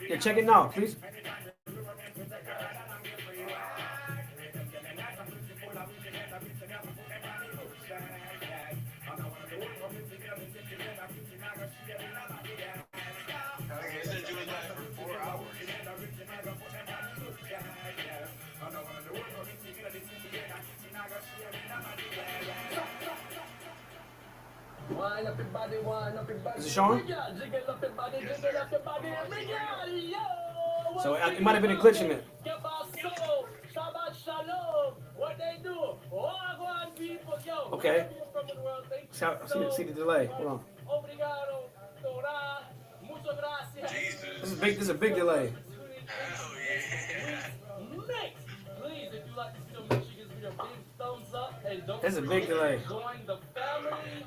Yeah, check it now, please. You said you was back for 4 hours. Wine up your body, wine up your body. Is it showing? Jiggle up your body, Yes, jiggle sir. up your body. Yo, So it might have been a glitch in it. Shabbat shalom. What they do? Wagwan people, yo. Okay. From the world, thank you See the delay. Hold on. Obrigado, Torah, muchas gracias. Jesus. This is a big delay. Hell yeah. Next, please, if you like this video, make sure you give this video a big thumbs up and don't It's a big delay. join the family.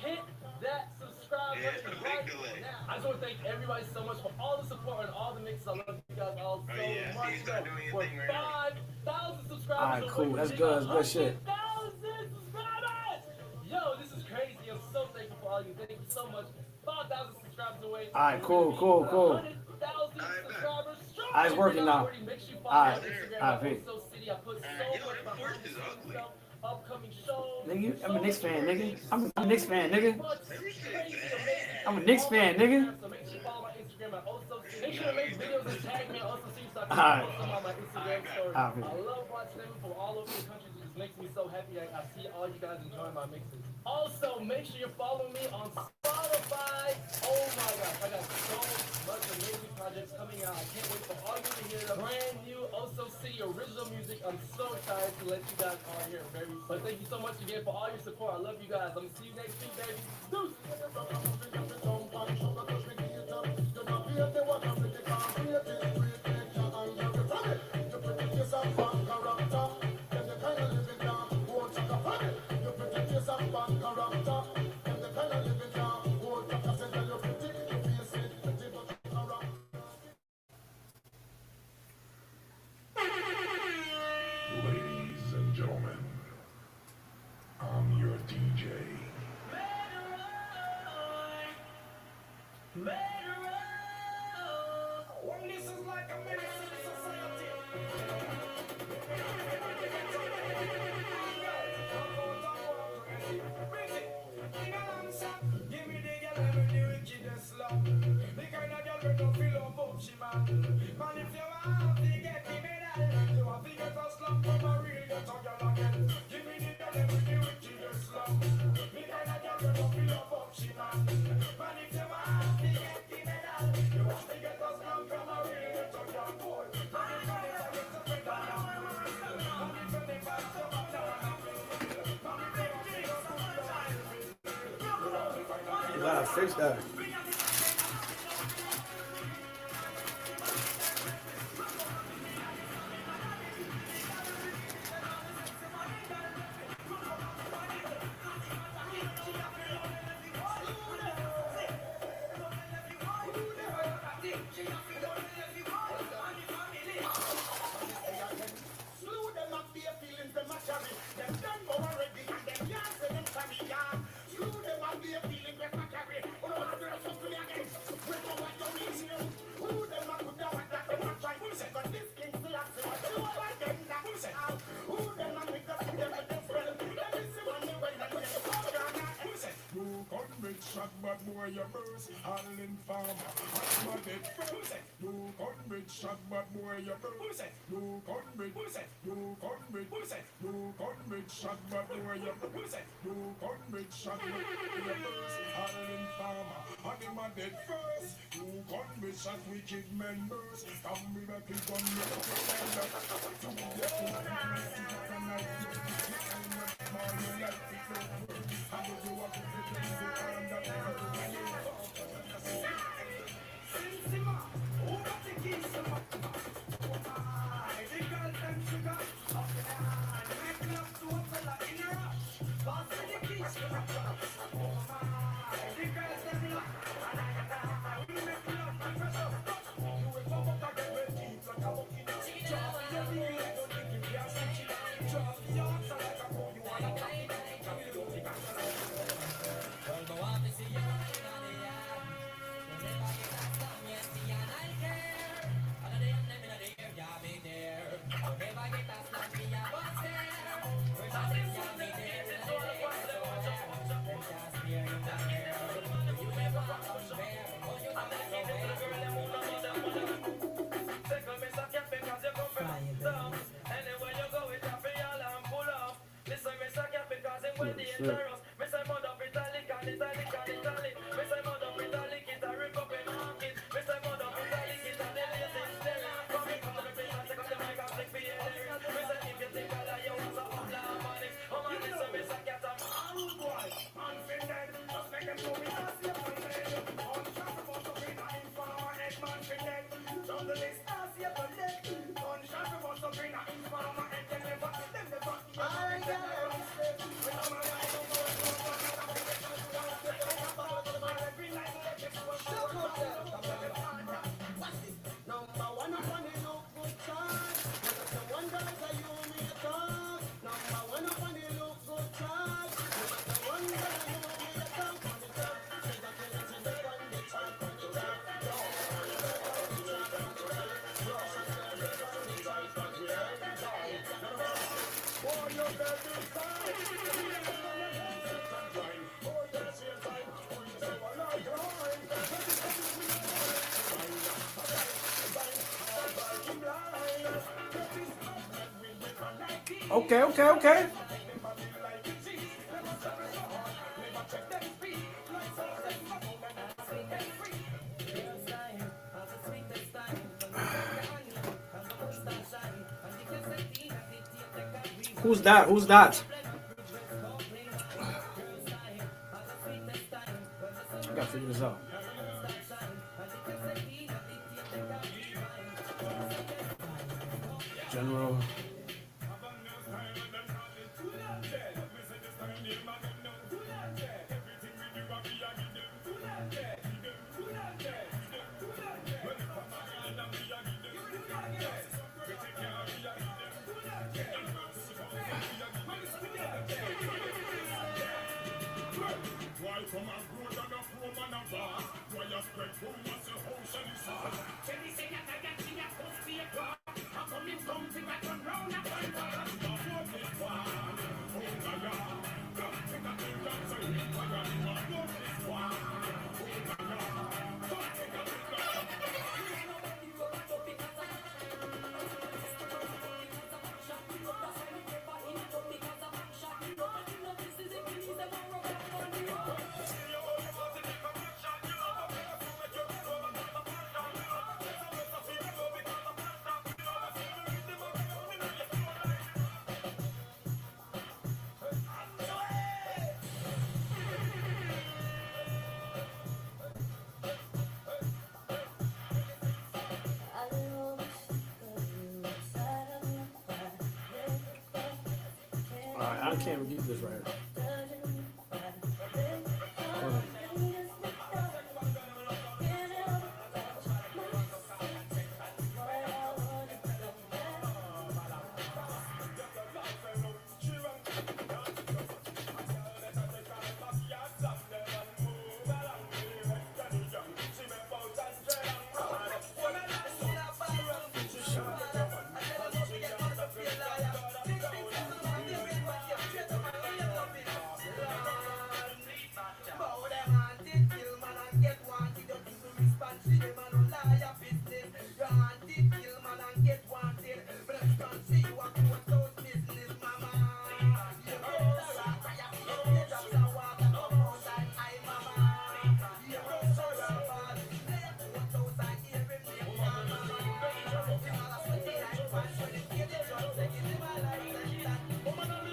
Hit that subscribe Yeah, it's button a big right delay. now. I just want to thank everybody so much for all the support and all the mixes. I love you guys all so yeah, much. you start doing your We're thing right now. 5,000 subscribers. Alright, cool. away That's from good. That's good shit. 100,000 subscribers. Yo, this is crazy. I'm so thankful for all you. Thank you so much. 5,000 subscribers away. Alright, cool, cool, cool. 100,000 subscribers. Alright, it's working now. Make sure you follow Alright, me on Instagram alright, at Pete. Oso City. I put so Yo, much that behind force the is scenes ugly. stuff, upcoming shows. Nigga, I'm a Knicks fan, nigga. I'm a Knicks fan, nigga. Crazy, amazing. I'm a Knicks fan, nigga. So make sure you follow my Instagram at Oso City. Make sure to make videos and tag me at Oso City so I can Alright. post them on my Instagram story. Alright. I love watching them from all over the country. It just makes me so happy. I see all you guys enjoying my mixes. Also, make sure you follow me on Spotify. Oh my gosh, I got so much amazing projects coming out. I can't wait for all you to hear the brand new Oso City original music. I'm so excited to let you guys all hear it very soon. But thank you so much again for all your support. I love you guys. I'm gonna see you next week, baby. Deuce. Ladies and gentlemen, I'm your DJ. You gotta fix that. Shot bad boy your burst, all in farmer. I'm a dead first. No convict shot bad boy your burst. No convict, no convict, no convict shot bad boy your burst. No convict shot bad boy your burst, all in farmer. I'm a dead first. No convict shot wicked members. Come with a kick on me, Shit. Okay. Who's that? Who's that? I gotta figure this out. General. Alright, I can't get this right.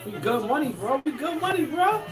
We good money, bro. We good money, bro.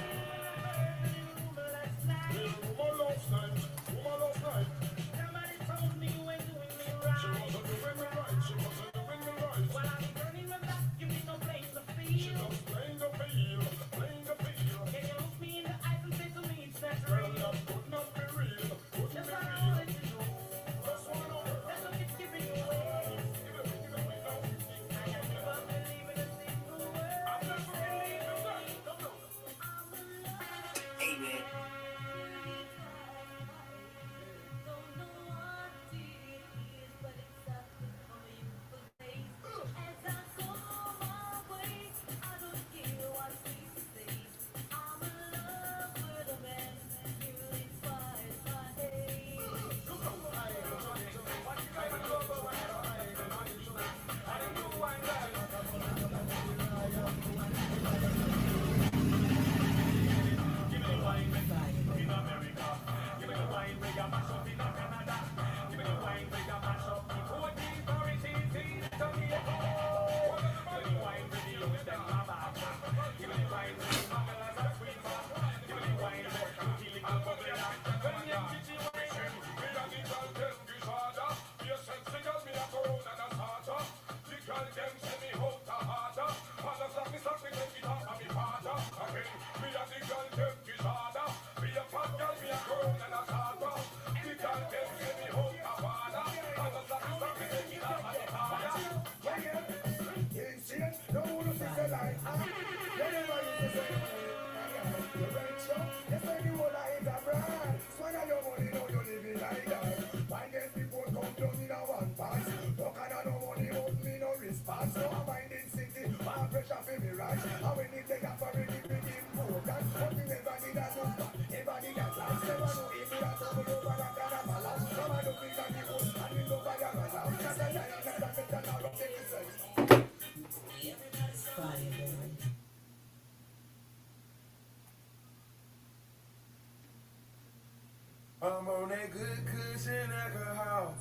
I'm on that good cushion alcohol.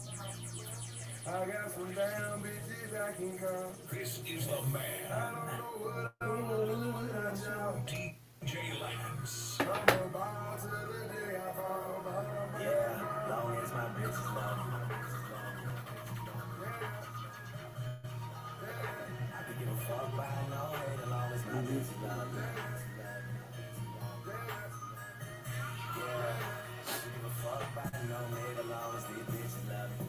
I got some damn bitches I can call. This is the man, I don't know what I'm gonna do without y'all. DJ Lance. I'm a ball to the day I fall. Yeah, long as my bitches love me. I can give a fuck by no hate as long as my bitches love me. Yeah, I can give a fuck by no hate as long as these bitches love me.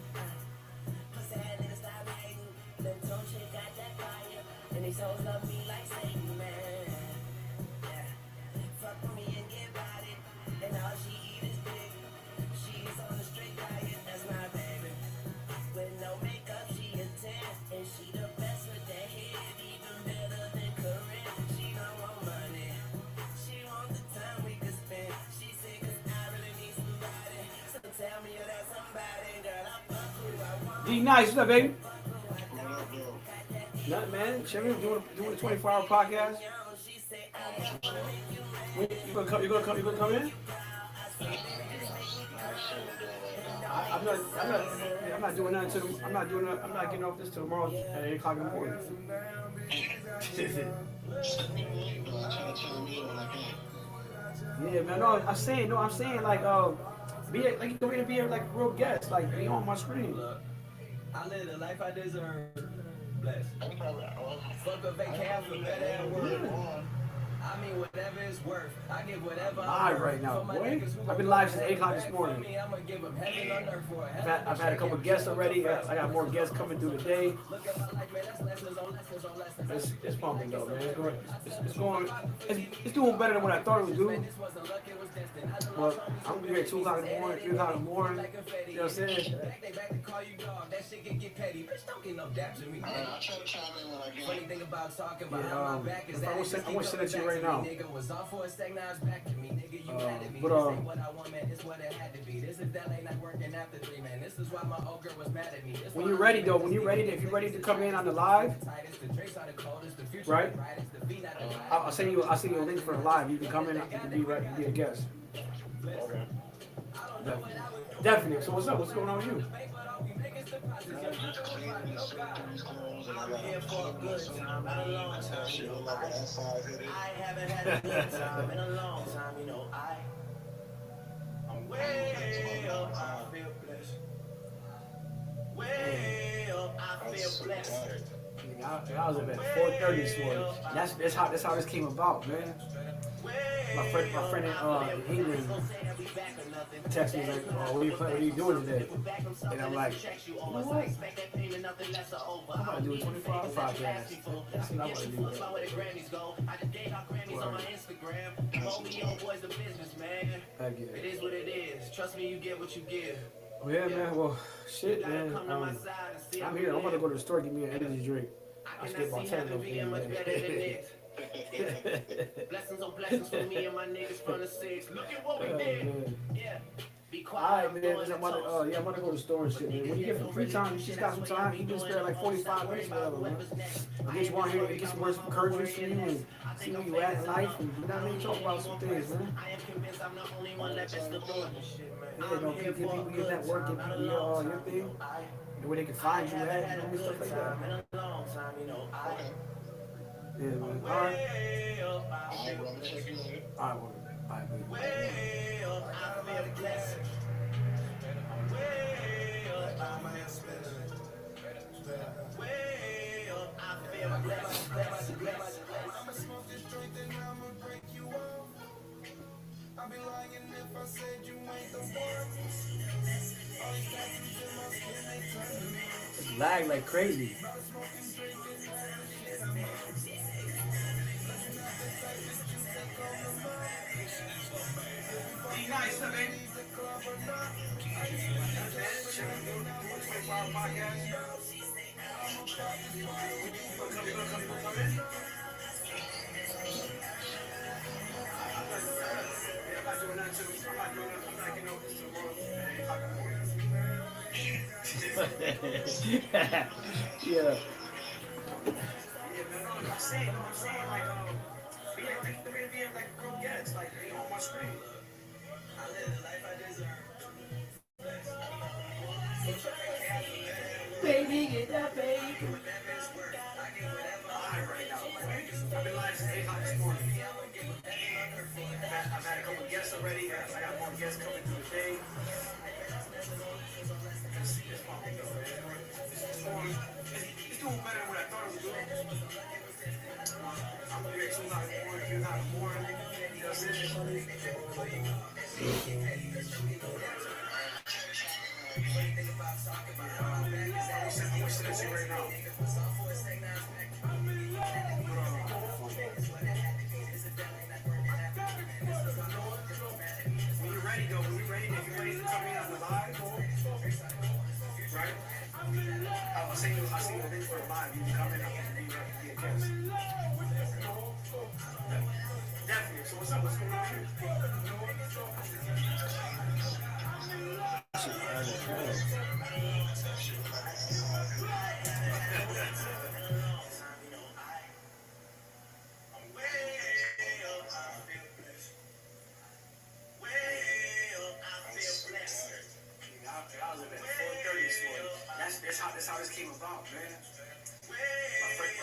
And these hoes love me like Satan, man. Yeah. Fuck with me and get about it. And all she eat is dick. She's on a strict diet, that's my baby. With no makeup, she a 10. And she the best with that head, even better than Corinne. She don't want money. She want the time we could spend. She said, 'cause I really need somebody. So tell me you're that somebody, girl. I fuck who I want. D Nice, what's up, baby? Nothing, man. Chilling, doing a 24-hour podcast. You gonna come in? I'm not doing nothing till I'm not getting off this till tomorrow at 8 o'clock in the morning. Yeah, man. No, I'm saying like be like you go in and be like a real guest, like be on my screen. Look, I live the life I deserve. Blessed. Fuck a vacay for better and worse. I mean, whatever it's worth. I give whatever I'm Live worth. right now, For my boy. niggas who I've been go live since back 8 o'clock this for morning. me, I'ma give 'em heaven on earth for a I've had a couple guests already. I got more guests coming through today. Look at my life, man. That's lessons on lessons on lessons. It's pumping though, man. It's doing better than what I thought it would do. This wasn't luck, it was destined. I But I'm gonna be here at 2 o'clock in the morning, 3 o'clock in the morning. You know what I'm saying? They back to call you dog. That shit can get petty. Bitch, don't get no dap to me. I'll try to chime in when I get Funny thing about talking behind Yeah, my back is I that want to send it to you right now. nigga was off for a sec, now it's back to me. Nigga, you mad at me. but, This ain't what I want, man. This what it had to be. This is that late night working after 3, man. This is why my old girl was mad at me. This When why you're I'm ready mad though, at when you're this ready, nigga. if you're ready to come in on the live, Tightest, the drinks are the coldest, the future Right. the brightest, the beat not the brightest. I'll send you a link for the live. You can come in, you can be right, be a guest. Definitely. So what's up? What's going on with you? I'm here for a good time, not a long time, you know. I haven't had a good time in a long time, you know. I'm way up, I feel blessed. Way up, I feel blessed. I was up at 4:30 this morning. That's how this came about, man. My friend in England texted me like, "Oh, what are you doing today?" And I'm like, "You know what? I'm gonna do a 24-hour podcast. That's what I want to do." Heck yeah. It is what it is. Trust me, you get what you give. Well, yeah, man. Well, shit, man. Come to my side and see I'm here. I'm about to go to the store and get me an energy drink. I should get cannot about see 10 of heaven those being much things, better than man. this. Blessings on blessings for me and my niggas from the 6. Look at what we Oh, did. man. Yeah. Be All quiet. right, man. I'm about to, I'm about to go to the store and shit, man. When you get some free time, you just got some time. You can spare like 45 minutes, whatever, man. I get you on here, get some words of encouragement from you, and see where you at in life, and you know what I mean? Talk about some things, man. I am convinced I'm the only one left that's the boy. Yeah, you know, give people your network, give people your thing, the way they can find you at, you know, and stuff like that. In a long time, you know. Yeah, man. All right. Way up, I feel blessed. All right, well, all right, man. Way up, I feel blessed. Way up, I feel blessed. Way up, I feel blessed. I'ma smoke this joint and I'ma break you off. I'd be lying if I said you ain't the one. All these tattoos in my skin, they turn me on. It's lag like crazy. Yeah. I'm saying, like, the way being like a girl gets, like, they on my screen. I live the life I deserve. Baby, get that baby. I've been live since 8 o'clock this morning. I've had a couple guests already. I got more guests coming through the day. It's doing better than what I thought it was doing. I'm gonna get 2 o'clock in the morning, 3 o'clock in the morning. You know what I'm saying? Right now. When you're ready, though, if you're ready to come in on the live, right? I'll send you a link for a live. You can come in and be a guest. Definitely. So what's up? What's going on here? That's how this came about, man. My friend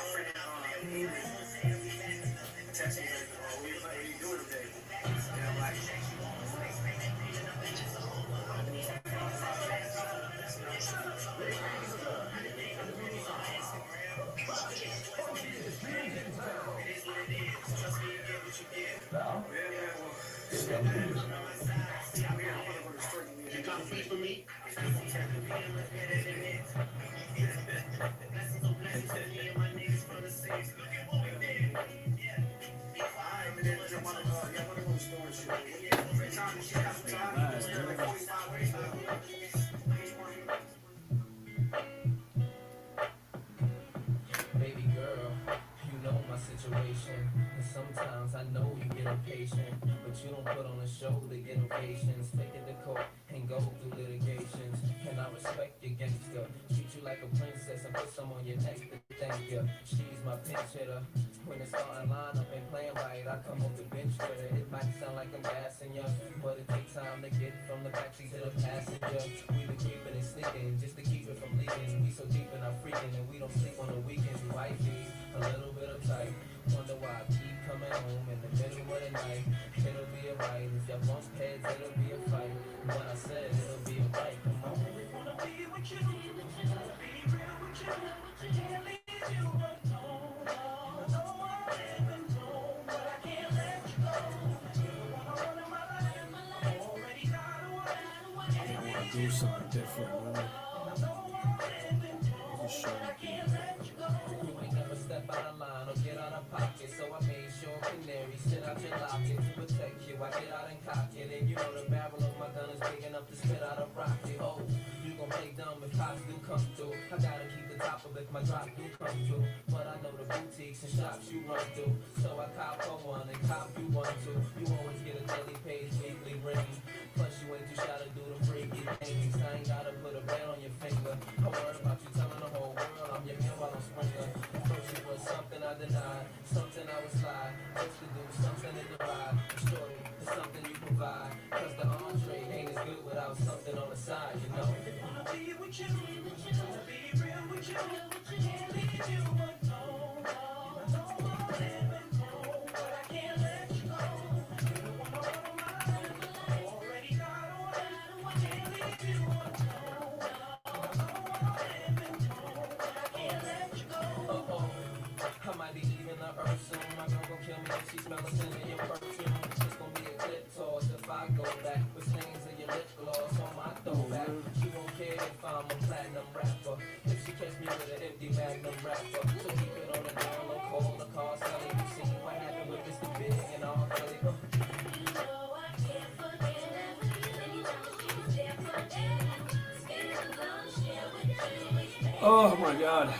texted me like, "Oh, what are you doing today?" And I'm like, You got faith for me? Baby girl, you know my situation. And sometimes I know you get impatient, but you don't put on a show to get ovations. Take it to court and go through litigations. And I respect your gangster. Treat you like a princess and put some on your neck to thank you. She's my pinch hitter. When it's starting lineup and playing right, I come off the bench with her. It might sound like I'm gassing you, but it takes time to get from the backseat to the passenger. We been creeping and sneaking just to keep it from leaking. We so deep in our freaking and we don't sleep on the weekends. Wifey, a little bit of tight. Wonder why I keep coming home in the middle of the night. It'll be alright. If you bump heads, it'll be a fight. And what I said, it'll be alright. Come on. We wanna be with you. Be real with you. Can't leave you alone. Do something different, man. Just show You ain't never step out of line or get out of pocket, so I made sure canary sit out your locket to protect you. I get out and cock it, and you know the barrel of my gun is big enough to spit out a rocket. Oh, you gon' play dumb if cops do come through. I gotta keep the top of it if my drop do come through. But I know the boutiques and shops you run through, so I cop for one and cop you one too. You always get a daily page, weekly ring. Plus you ain't too shy to do the freaky things. I ain't gotta put a bell on your finger. I worry about you telling the whole world I'm your man while I'm sprinkling. First you was something I denied, something I would slide, just to do something in the ride. Shorty, it's something you provide, cause the entree ain't as good without something on the side, you know. I wanna be with you, wanna be real with you, can't leave you alone. I know I'm living home, but I can't let you go. You the one on my life, already got away, can't leave you alone. I might be leaving the earth soon. My girl gon' kill me if she smell a scent in your perfume. It's gon' be a clip toss if I go back with stains of your lip gloss on my throwback. She won't care if I'm a platinum rapper, if she catch me with an empty magnum rapper. So keep it on the down low, call the car, selling. You see what happened with Mr. Big and all Kelly. Oh my God.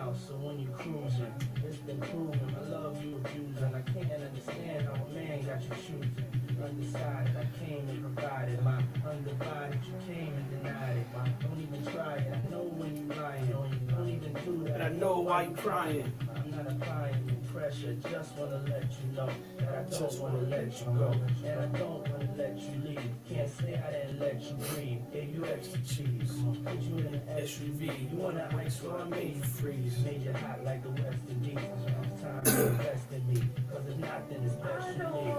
house, so when you're cruising, it's been proven. I love you abusing. I can't understand how a man got you choosing. Undecided, I came and provided. My undivided, you came and denied it. Don't even try it. I know when you lying. Don't even do that. And I know why you crying. I'm not applying any pressure. Just wanna let you know that I don't wanna let you go, and I don't wanna let you leave. Can't say I didn't let you breathe. Gave you extra cheese, put you in an SUV. You wanna ice, so I made you freeze. Made you hot like the West Indies. It's time to invest in me, 'cause if not, then it's best you leave.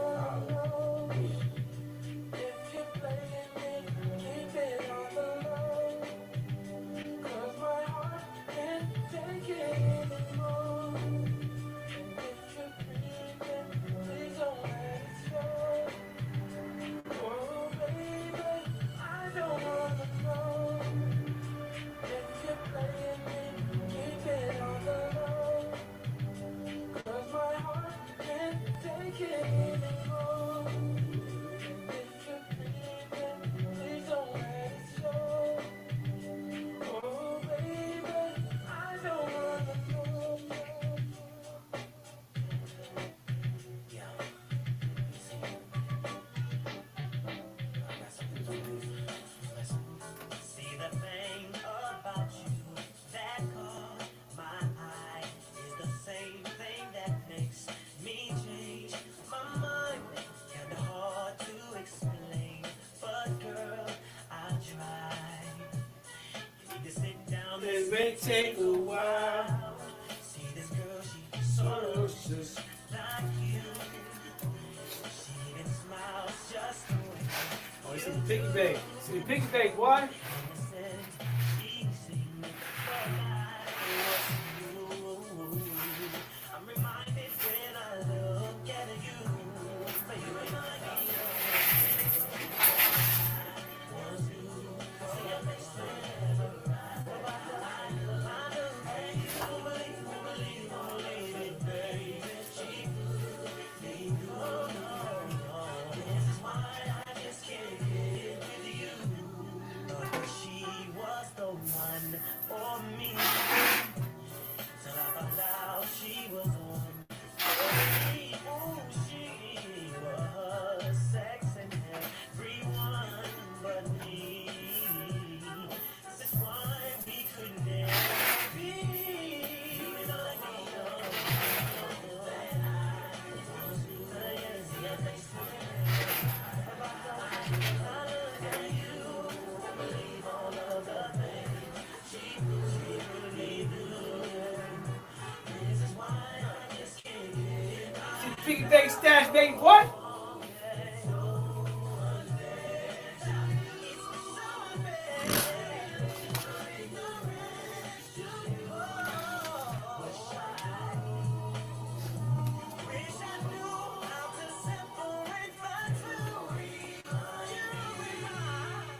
If you're playing me, keep it on the low. 'Cause my heart can't take it anymore. And if you're breathing, please don't let it show. Oh baby, I don't wanna know. If you're playing me, keep it on the low. 'Cause my heart can't take it anymore. If you're breathing, please don't let it show. Oh baby, I don't wanna know. Yo, see, I got something to do. Listen. See the thing about you that caught my eye is the same thing that makes me change my mind. Kinda hard to explain, but girl, I'll try. You need to sit down It may take a while. see this girl, she's so Ferocious. like you. She even smiles just the way Oh, you see the piggy bank. See the piggy bank, boy. I'm reminded when I look at you, but you remind me she was the one for me. Till I found out she was on me. Ooh, she was sex and everyone but me. This is why we could never be. You and I know that See the piggy bank stash, baby, boy. wish I knew how to separate the two. You and I.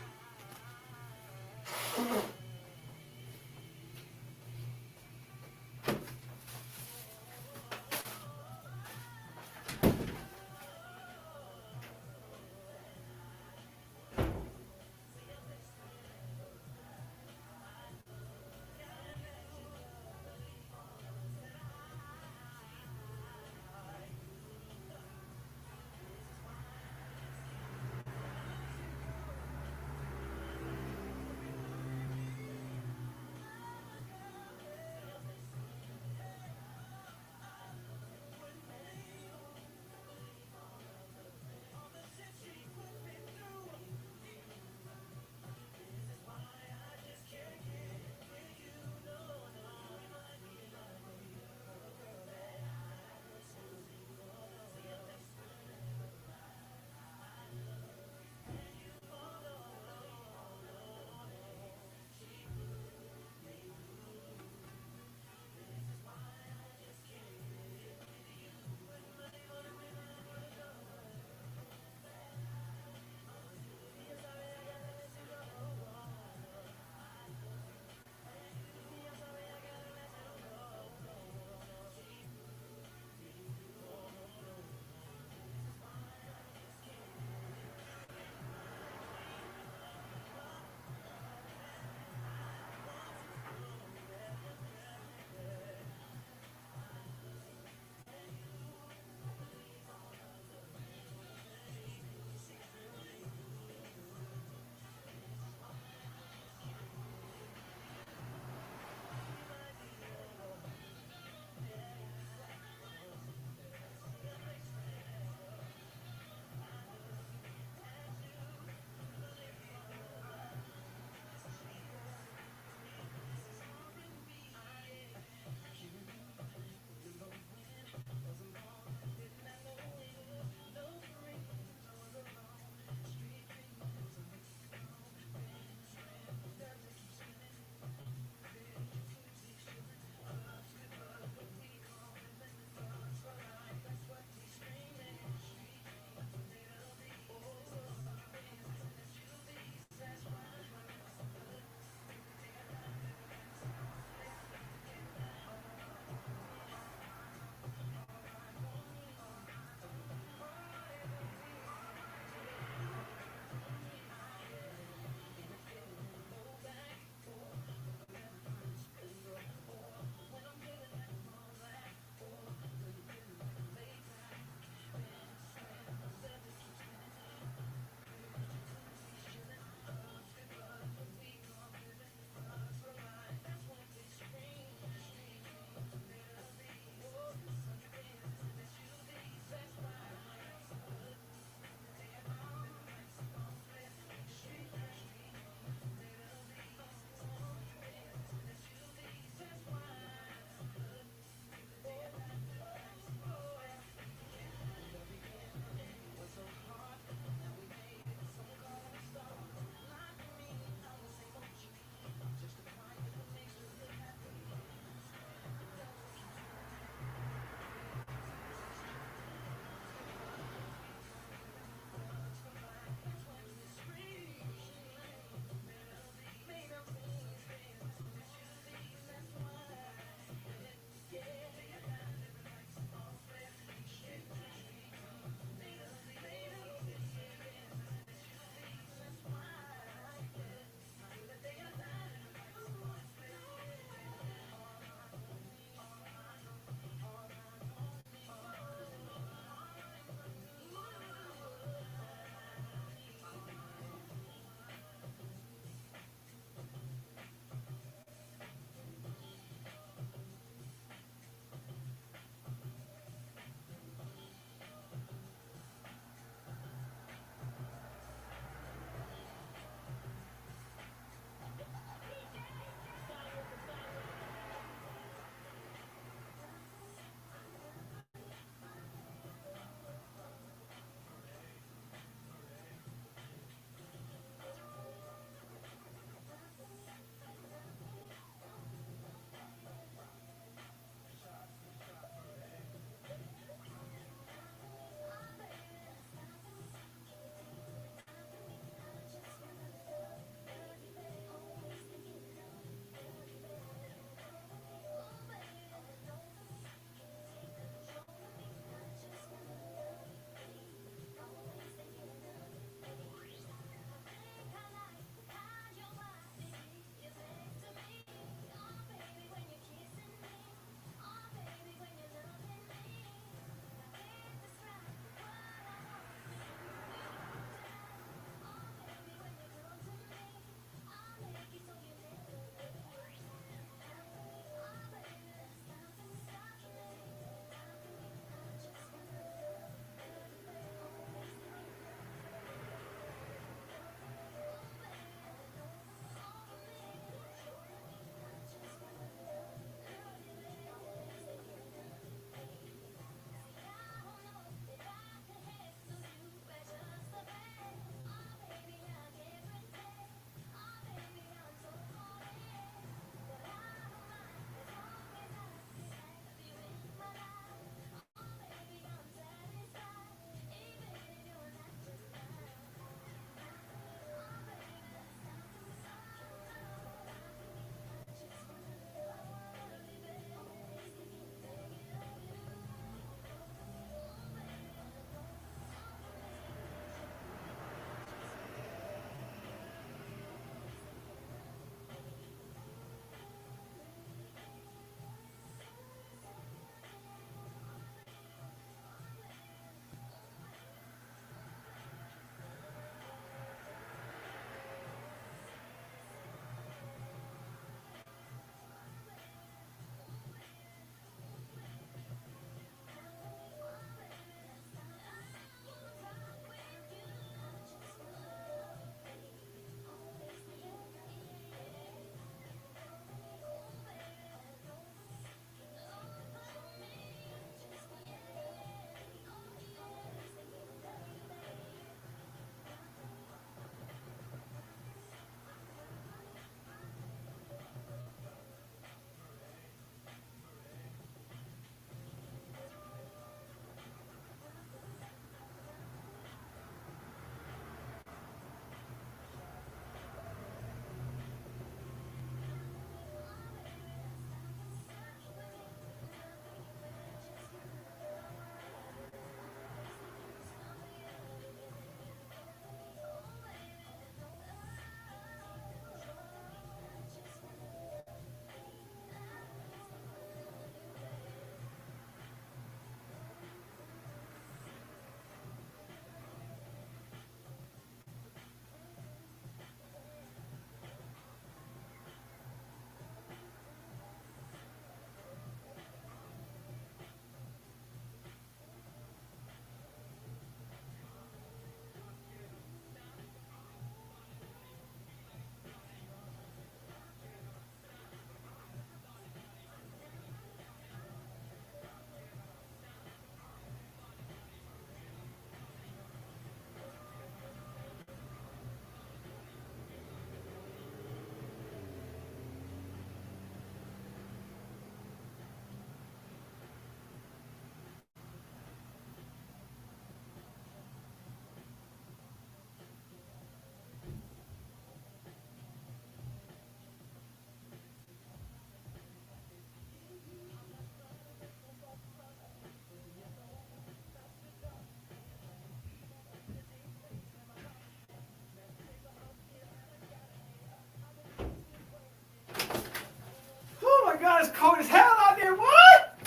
cold as hell out there. What?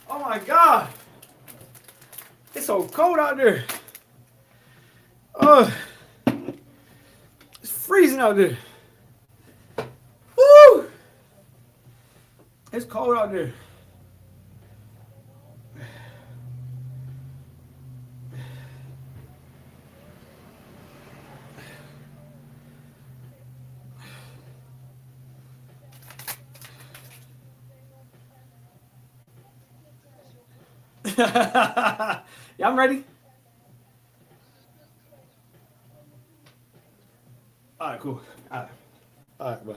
Oh my God. It's so cold out there. Oh, it's freezing out there. Woo! It's cold out there. Yeah, I'm ready. All right, cool. All right, bro.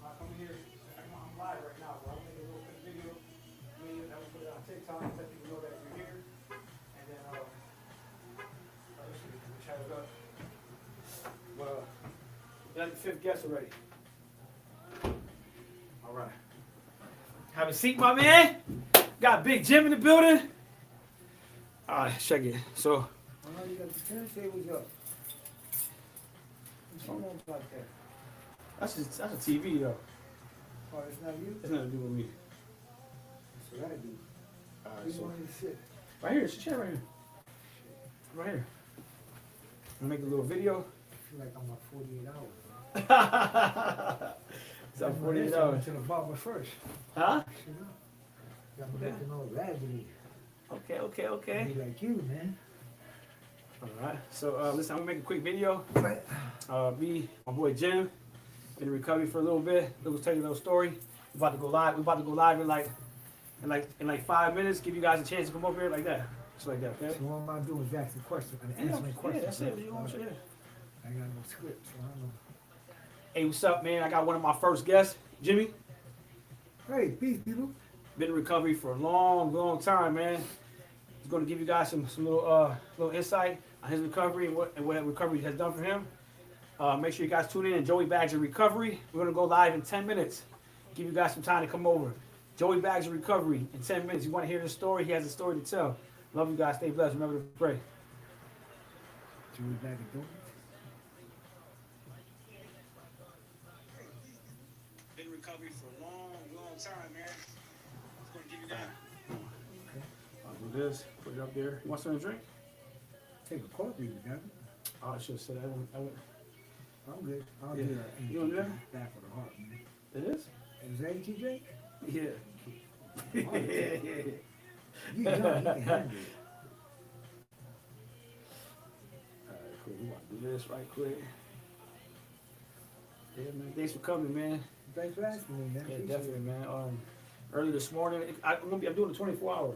I'm here. I'm live right now, bro. I'm making a little quick video. I will put it on TikTok, let people know that you're here. And then, let's see, we'll chat it up. Well, we got the fifth guest already. All right. Have a seat, my man. Got Big Jim in the building. All right, check it. So, you got the turntables up. What's going on like that? That's a TV though. Oh, it's not you? It's nothing to do with me. That's what I do. Alright, so. Sit? Right here, it's a chair right here. Right here. I'm gonna make a little video. I feel like I'm on 48 hours. It's on 48 hours. To the barber first. Huh? I'm looking all raggedy. Okay. Be like you, man. Alright, so listen, I'm gonna make a quick video. Me, my boy Jim, been in recovery for a little bit. Tell you a little story. We're about to go live in like in like 5 minutes, give you guys a chance to come up here like that. Just like that, okay? So what am I doing is asking questions and Yeah, answering questions. that's it. You know what I'm saying? I got no script, so I don't know. Hey, what's up, man? I got one of my first guests, Jimmy. Hey, peace, people. Been in recovery for a long time, man. He's going to give you guys some little insight on his recovery and what recovery has done for him. Make sure you guys tune in to Joey Bags of Recovery. We're going to go live in 10 minutes. Give you guys some time to come over. Joey Bags of Recovery in 10 minutes. You want to hear this story? He has a story to tell. Love you guys. Stay blessed. Remember to pray. Joey back and doing Been in recovery for a long time, man. It's going to give you that. I'll do this. Put it up there. You want something to drink? Take a coffee, you got it? Oh, I should have said that. I'm good. I'll Yeah. do that. You want to do that? Back for the heart, man. It is? Is that ATJ? Yeah. You young, you can handle it. Alright, cool. We want to do this right quick. Yeah, man. Thanks for coming, man. Thanks for asking me, man. Yeah, Appreciate definitely, it. man. Early this morning, I'm doing a 24 hour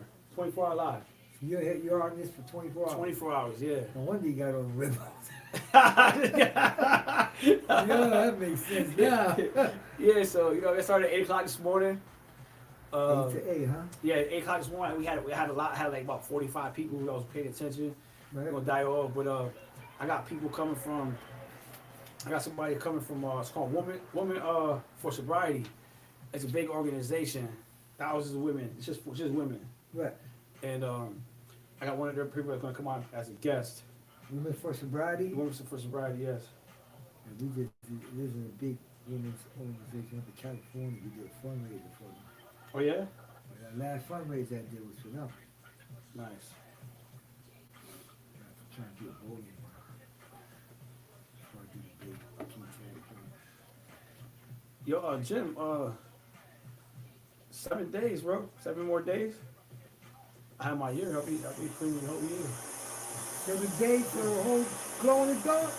live. You're on this for 24 hours. 24 hours, yeah. No wonder you got on the ribbons. Yeah, that makes sense now. Yeah, so it started at 8 o'clock this morning. 8 to 8, huh? Yeah, 8 o'clock this morning. We had like about 45 people who was paying attention. Right. We're gonna die off, but I got people coming from. I got somebody coming from. It's called Women for Sobriety. It's a big organization. Thousands of women. It's just women. Right. And I got one of their people that's gonna come on as a guest. Women for Sobriety. Women for Sobriety, yes. And this is a big women's organization up in California. We did a fundraiser for them. Oh yeah. And the last fundraiser I did was for them. Nice. I'm trying to do a voting. Before I do the big, I keep saying, Yo, Jim, 7 days, bro. 7 more days. I have my year. I'll be clean the whole year. 7 days for a whole glowing adult?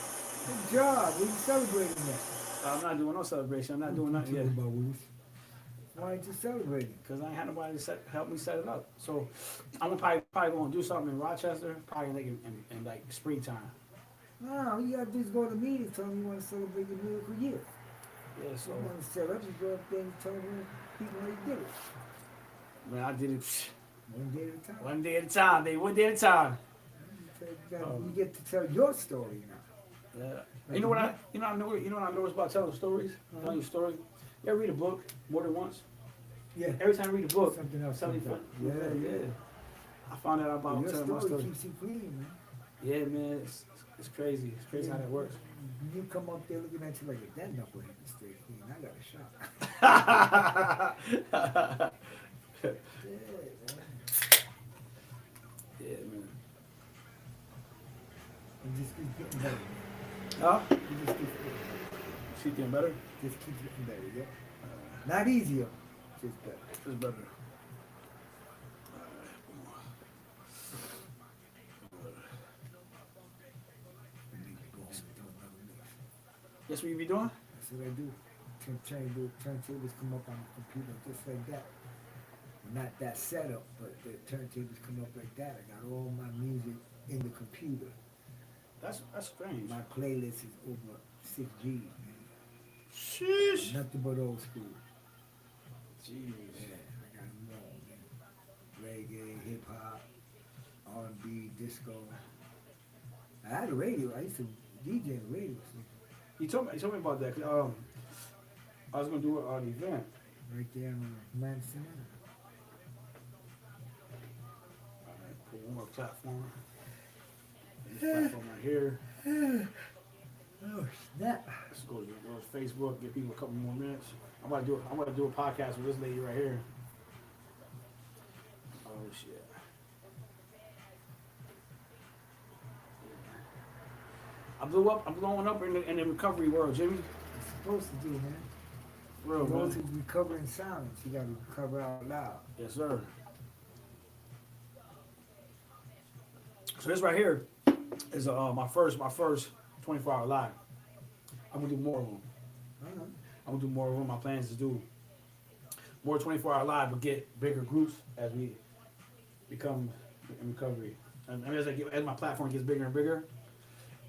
Good job. We celebrating that. I'm not doing no celebration. I'm not doing nothing yet. About Willis. Why ain't you celebrating? Because I ain't had nobody to help me set it up. So I'm probably going to do something in Rochester, probably like in like springtime. No, all you gotta do is go to the meeting and tell them you want to celebrate your miracle year. Yeah, So so you want to set up, you go up there and tell them people how you did it. man, I did it One day at a time. one day at a time, baby. One day at a time. You get to tell your story now. Yeah. You know what I noticed about telling stories? Telling your story. You ever read a book more than once? Yeah. Every time I read a book, Something else something comes fun. up. Yeah. I found out about Your telling my story story. keeps you clean, man. Yeah, man, it's crazy. It's crazy how that works. You come up there looking at you like, that knucklehead is stay clean. I got a shot. Yeah, man. Yeah, man. It just keeps getting better. Huh? It just keeps getting She getting better? Just keeps getting better, yeah. Not easier, just better. It's better. I need to go home and do another mix. Guess what you be doing? That's what I do. Turntables come up on the computer just like that. Not that setup, but the turntables come up like that. I got all my music in the computer. That's strange. My playlist is over 6 G's, man. Sheesh. Nothing but old school. Jeez. Yeah, I got them all, man. Reggae, hip hop, R&B, disco. I had a radio. I used to DJ the radio station You told me about that. 'Cause, I was gonna do an event. right there on Madison. Alright, put one more platform. This platform right here. Oh snap! Let's go to Facebook. Give people a couple more minutes. I'm about to do a podcast with this lady right here. Oh shit. I'm blowing up in the recovery world, Jimmy. It's supposed to do, man. For real, For those who man. recover in silence, you gotta recover out loud. Yes, sir. So this right here is my first 24-hour live. I'm gonna do more of them. Uh-huh. I'm gonna do more of them. My plan is to do more 24-hour live, but get bigger groups as we become in recovery. And as my platform gets bigger and bigger,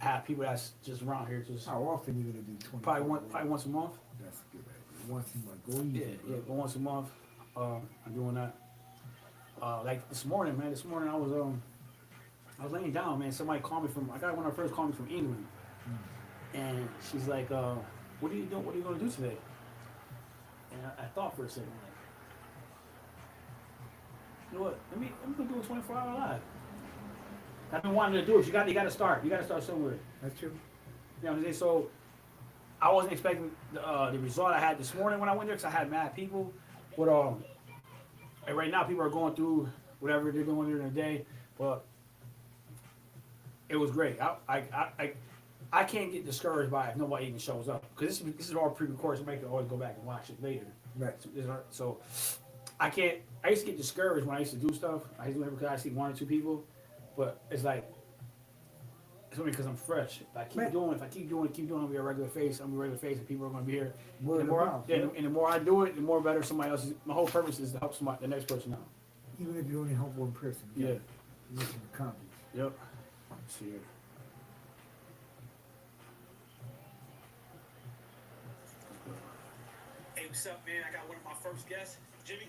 I have people that's just around here just How often you gonna do 20? probably once a month. That's a good idea. Once a month. Go easy. Yeah, but once a month. I'm doing that. Like this morning, man. This morning I was laying down, man. Somebody called me I got one of her friends called me from England, and she's like, "What are you doing? What are you gonna do today?" And I thought for a second, like, you know what? I'm gonna do a 24-hour live. I've been wanting to do it. You got to start. You got to start somewhere. That's true. You know what I'm saying? So I wasn't expecting the result I had this morning when I went there because I had mad people. But and right now people are going through whatever they're doing during the day. But it was great. I can't get discouraged by it if nobody even shows up because this is all pre-recorded, so I can always go back and watch it later. Right. So I can't. I used to get discouraged when I used to do stuff. I used to do it because I see one or two people, but it's like it's only because I'm fresh. If I keep doing it, I'll be a regular face. I'm a regular face, and people are going to be here. Word And of mouth, and the more I do it, the more better somebody else is. My whole purpose is to help the next person out. Even if you only help one person. Yeah. Mission accomplished. Yep. Let's see here. Hey, what's up, man? I got one of my first guests, Jimmy.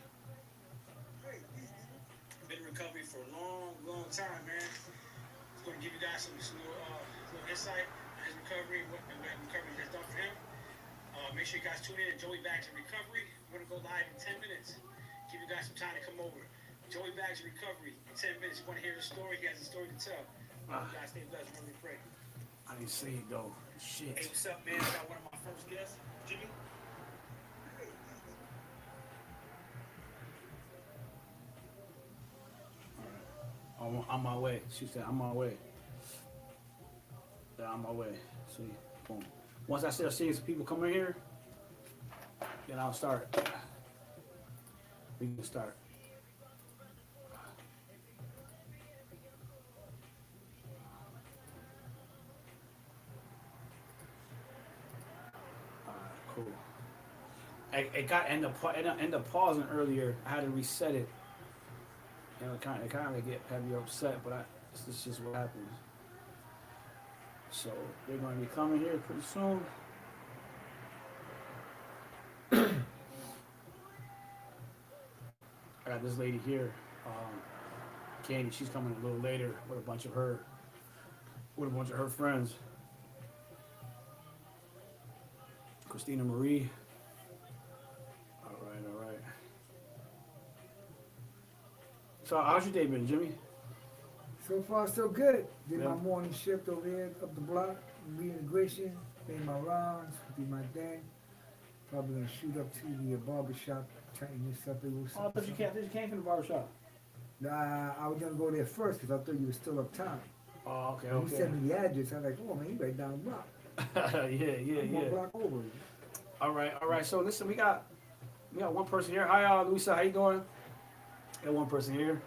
Been in recovery for a long time, man. Just gonna give you guys some little insight on his recovery, what recovery has done for him. Make sure you guys tune in to Joey Bags in Recovery. We're gonna go live in 10 minutes. Give you guys some time to come over. Joey Bags in Recovery in 10 minutes. You wanna hear his story? He has a story to tell. You guys stay blessed. Remember to pray. I didn't see it though. Shit. Hey, what's up, man? I got one of my first guests, Jimmy. I'm on my way. She said, I'm on my way. Yeah, I'm on my way. See, boom. Once I start seeing some people coming here, then I'll start. We can start. Alright, cool. It ended up pausing earlier. I had to reset it. You know, it kind of had me upset, but this is just what happens. So they're going to be coming here pretty soon. I got this lady here, Candy. She's coming a little later with a bunch of her friends. Christina Marie. All right. So how's your day been, Jimmy? So far, so good. Did Yeah. my morning shift over here up the block, reintegration, made my rounds, did my thing. Probably gonna shoot up to the barber shop, tighten this up a little Oh, I thought you came from the barbershop. Nah, I was gonna go there first because I thought you were still uptown. Oh, okay, You sent me the address. I was like, oh man, you right down the block. One block over. All right. So listen, we got one person here. Hi, Luisa. How you doing? Got one person here.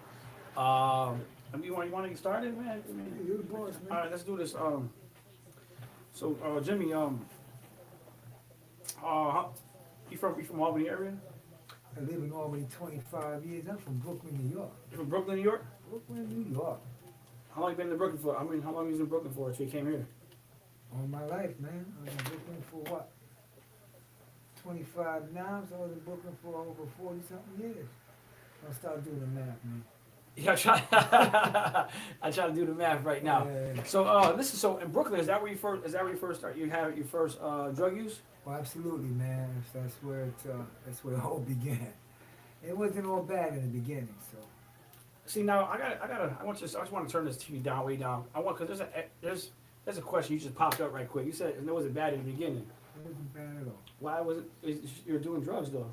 You want to get started, man? You're the boss, man. All right, let's do this. So Jimmy, you from Albany area? I live in Albany 25 years. I'm from Brooklyn, New York. You from Brooklyn, New York? Brooklyn, New York. How long you been in Brooklyn for? How long you been in Brooklyn for until you came here? All my life, man. I was in Brooklyn for what? 25 now, so I was in Brooklyn for over 40-something years. I'll start doing the math, man. Yeah, I try to do the math right now. Yeah. So listen, so in Brooklyn, is that where you first start? You have your first drug use? Well, absolutely, man. That's where it all began. It wasn't all bad in the beginning, so. See now, I just want to turn this TV down, way down. Because there's a question you just popped up right quick. You said it wasn't bad in the beginning. It wasn't bad at all. Why was it? You're doing drugs though.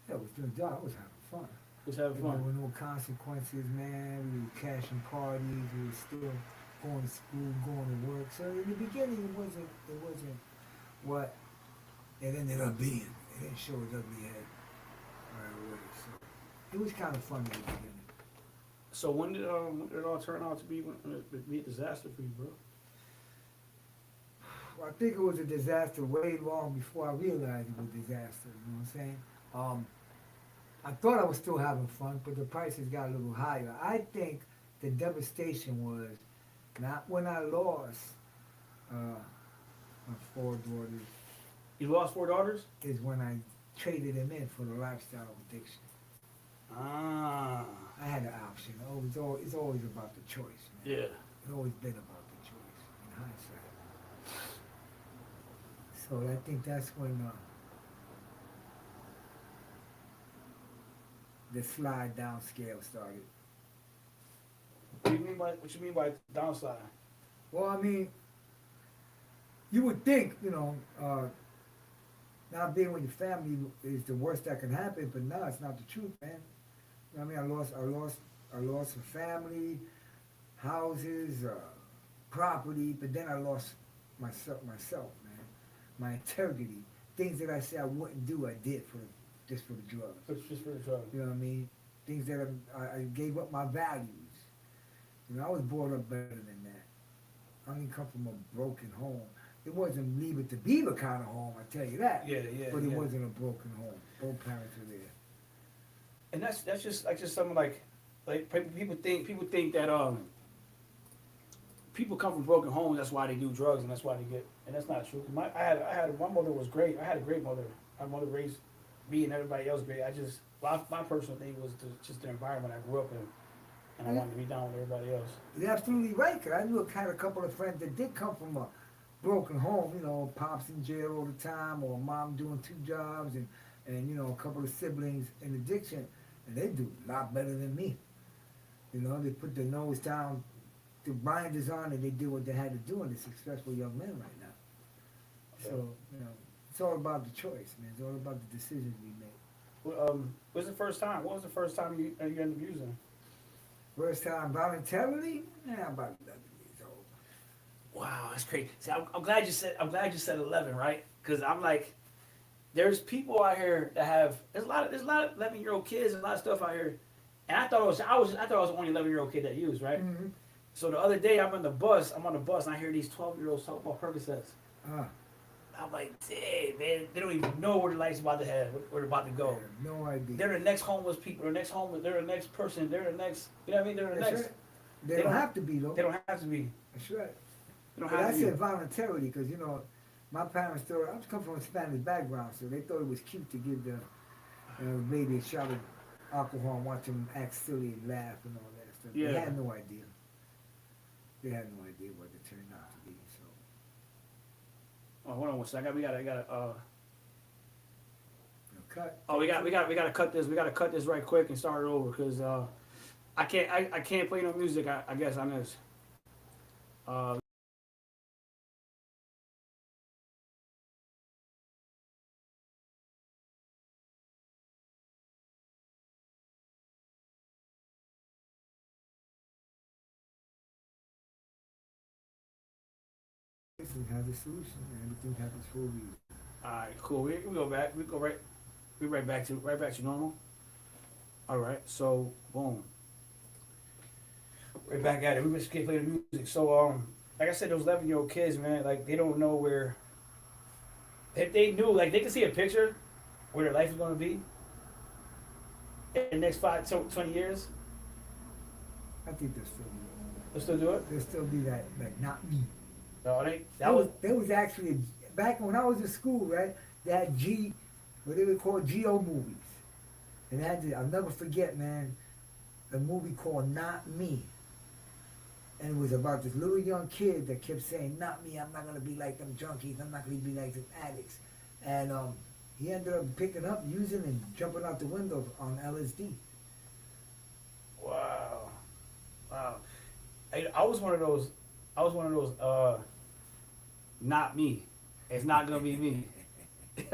Yeah, I was doing job. I was having fun. Just having There fun. were no consequences, man. We were cashing parties. We were still going to school, going to work. So in the beginning, it wasn't what it ended up being. It didn't show its ugly head right away. So it was kind of fun in the beginning. So when did it all turn out to be a disaster for you, bro? Well, I think it was a disaster way long before I realized it was a disaster. You know what I'm saying? I thought I was still having fun, but the prices got a little higher. I think the devastation was not when I lost my 4 daughters, You lost 4 daughters? is when I traded them in for the lifestyle addiction. Ah. I had an option. It's always about the choice, man. Yeah. It's always been about the choice in hindsight. So I think that's when the slide down scale started. What you mean by downside? Well, I mean, you would think, not being with your family is the worst that can happen, but no, it's not the truth, man. You know what I mean? I lost a family, houses, property, but then I lost myself, man. My integrity. Things that I said I wouldn't do, I did just for the drugs. Just for the drugs. You know what I mean? Things that I gave up my values. I was brought up better than that. I didn't come from a broken home. It wasn't Leave It to Beaver kind of home, I tell you that. Yeah. But it wasn't a broken home. Both parents were there. And that's just something like people think that people come from broken homes, that's why they do drugs and that's why they get, and that's not true. My mother was great. I had a great mother. My mother raised me and everybody else great. My personal thing was just the environment I grew up in, and I wanted to be down with everybody else. You're absolutely right, 'cause I had a couple of friends that did come from a broken home, pops in jail all the time, or mom doing 2 jobs, and a couple of siblings in addiction, and they do a lot better than me. They put their nose down, the blinders on, and they did what they had to do, and they're successful young men right now. So, it's all about the choice, man. It's all about the decisions we make. What was the first time you ended up using? First time voluntarily? Yeah, about 11 years old. Wow, that's crazy. See, I'm glad you said 11, right? Because I'm like, there's people out here that have there's a lot of 11-year-old kids and a lot of stuff out here, and I thought I was the only 11-year-old kid that used, right? Mm-hmm. So the other day I'm on the bus, and I hear these 12-year-olds talk about Percocets. I'm like, dang, man, they don't even know where the life's about to head, where they're about to go. No idea. They're the next homeless people, they're the next person, they're the next, you know what I mean? They're the That's next. right. They don't have to be, though. They don't have to be. That's right. They don't But have I to be. said voluntarily because, my parents thought, I was coming from a Spanish background, so they thought it was cute to give the baby a shot of alcohol and watch them act silly and laugh and all that stuff. Yeah. They had no idea. They had no idea what it turned out to be, so. Oh, hold on one second. We gotta Cut. Oh, we gotta cut this. We gotta cut this right quick and start it over because I can't play no music. I guess on this. Everything has a solution, and everything happens for a reason. All right, cool. We go back. We right back to normal. All right, so boom. Right back at it. We just can't play the music. So like I said, those 11-year-old kids, man, like they don't know where. If they knew, like they can see a picture where their life is gonna be in the next 20 years. I think they'll still be They'll still do it. There'll still be that, not me. No, There was actually, back when I was in school, right, they had what they would call Geo movies. And I'll never forget, man, a movie called Not Me. And it was about this little young kid that kept saying, not me, I'm not going to be like them junkies, I'm not going to be like them addicts. And he ended up picking up, using, and jumping out the window on LSD. Wow. I was one of those. Not me. It's not gonna be me. It's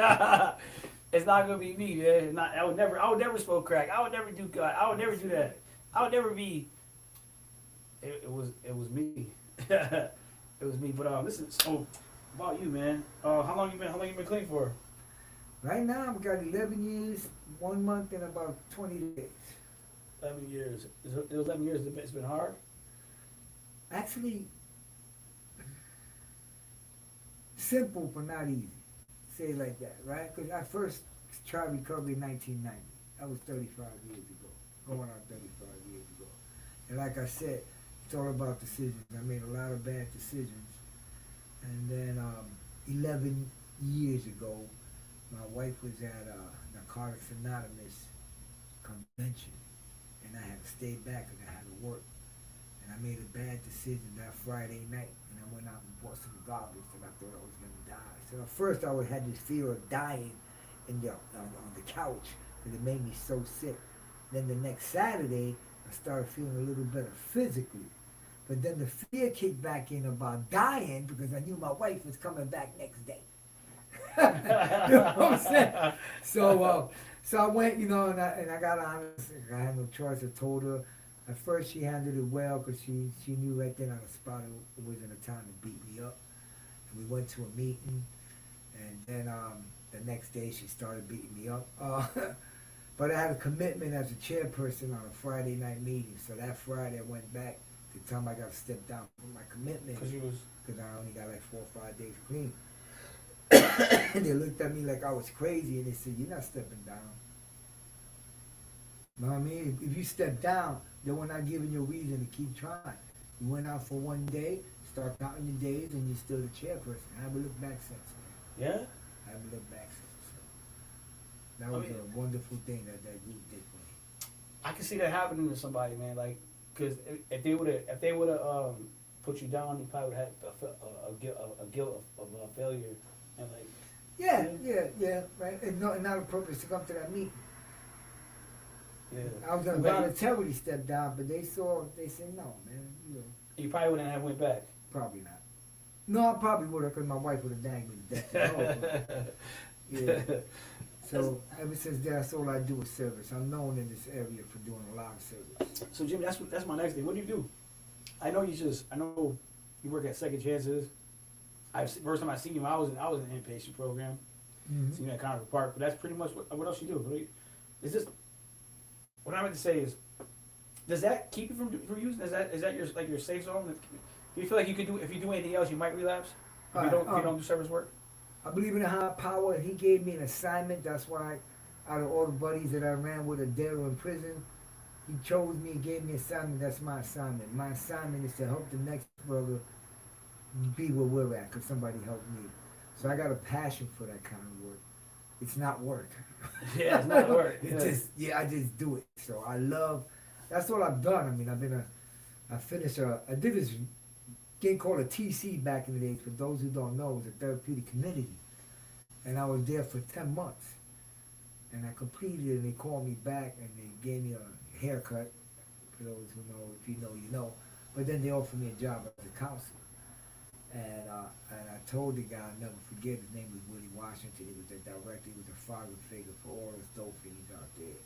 not gonna be me, man. I would never smoke crack. I would never do God. I would never do that. I would never be. It was me. It was me. But listen. So about you, man. How long you been clean for? Right now, I've got 11 years, 1 month, and about 20 days. 11 years. Those 11 years, it's been hard. Actually, simple but not easy. Say it like that, right? Because I first tried recovery in 1990. That was 35 years ago. Going on 35 years ago. And like I said, it's all about decisions. I made a lot of bad decisions. And then 11 years ago, my wife was at Narcotics Anonymous convention. And I had to stay back because I had to work. And I made a bad decision that Friday night. And I went out and bought some garbage and I thought I was going to die. So at first I had this fear of dying on the couch because it made me so sick. Then the next Saturday, I started feeling a little better physically. But then the fear kicked back in about dying because I knew my wife was coming back next day. You know what I'm saying? So I went, and I got honest. I had no choice. I told her. At first, she handled it well because she knew right then on the spot it wasn't a time to beat me up. And we went to a meeting, and then the next day she started beating me up. But I had a commitment as a chairperson on a Friday night meeting. So that Friday I went back to tell them I got to step down from my commitment because I only got like 4 or 5 days clean. And they looked at me like I was crazy, and they said, "You're not stepping down." You know what I mean? If you step down, then we're not giving you a reason to keep trying. You went out for 1 day, start counting your days, and you're still the chairperson. I haven't looked back since, man. Yeah? I haven't looked back since. So. That was a wonderful thing that group did for me. I can see that happening to somebody, man. Like, because if they would have put you down, you probably would have had a guilt of failure, and like. Yeah, right. And not a purpose to come to that meeting. Yeah. I was gonna voluntarily step down, but they said no, man. You probably wouldn't have went back. Probably not. No, I probably would have, because my wife would have danged me to death. Yeah. So ever since then, that's all I do is service. I'm known in this area for doing a lot of service. So Jim, that's my next thing. What do you do? I know you work at Second Chances. First time I seen you, I was in an inpatient program. Mm-hmm. Seen you at Concord Park, but that's pretty much what else you do. Is this? What I meant to say is, does that keep you from using? Is that your safe zone? Do you feel like you could do, if you do anything else, you might relapse? If you don't do service work? I believe in a higher power. He gave me an assignment. That's why, out of all the buddies that I ran with are dead or in prison, he chose me and gave me an assignment. That's my assignment. My assignment is to help the next brother be where we're at, because somebody helped me. So I got a passion for that kind of work. It's not work. Yeah, it's not work. I just do it. So I love, that's all I've done. I mean, I did this thing called a TC back in the days. For those who don't know, it was a therapeutic community. And I was there for 10 months. And I completed it, and they called me back, and they gave me a haircut. For those who know, if you know, you know. But then they offered me a job as a counselor. And I told the guy, I'll never forget, his name was Willie Washington. He was the director. He was a father figure for all those dope fiends out there.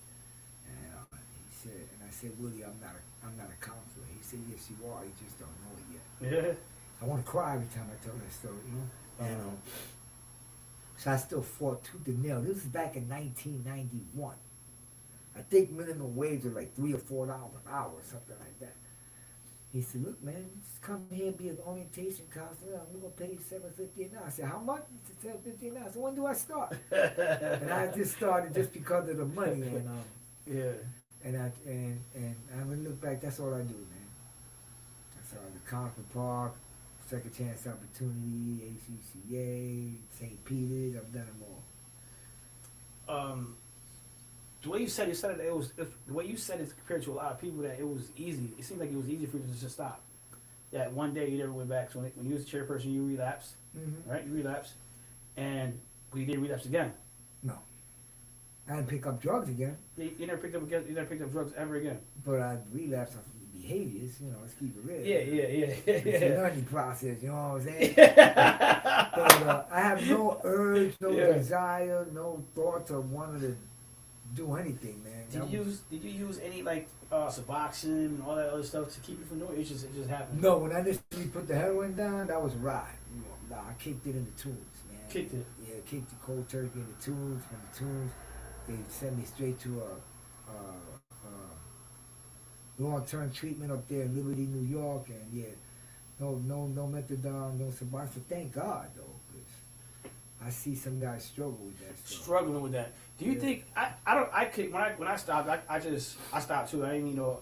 And he said, and I said, Willie, I'm not a counselor. He said, yes, you are. You just don't know it yet. Yeah. I want to cry every time I tell that story, you know. And so I still fought tooth and nail. This was back in 1991. I think minimum wage was like $3 or $4 an hour, or something like that. He said, look, man, just come here and be an orientation counselor. We're going to pay you $7.50 an hour. I said, how much? He said, $7.50 an hour. So when do I start? And I just started just because of the money. And and I haven't looked back. That's all I do, man. That's all. The Concord Park, Second Chance Opportunity, ACCA, St. Peter's. I've done them all. The way you said it, the way you said it compared to a lot of people, that it was easy. It seemed like it was easy for you to just stop. That one day you never went back. So when you was a chairperson, you relapsed, right? You relapsed, and you didn't relapse again. No, I didn't pick up drugs again. You never picked up drugs ever again. But I relapsed on behaviors. Let's keep it real. Yeah. It's a learning process. You know what I'm saying? But I have no urge, no desire, no thoughts of wanting to do anything, man. Did you use any like Suboxone and all that other stuff to keep you from doing it? It just happened. No, when I initially put the heroin down, that was a ride. I kicked it in the tunes, man. Kicked it? Yeah, kicked the cold turkey in the tunes. From the tunes, they sent me straight to a long-term treatment up there in Liberty, New York, and no methadone, no Suboxone. Thank God, though, 'cause I see some guys struggle with that stuff. Struggling with that. Do you Yeah. think I could when I stopped I stopped too. I didn't need no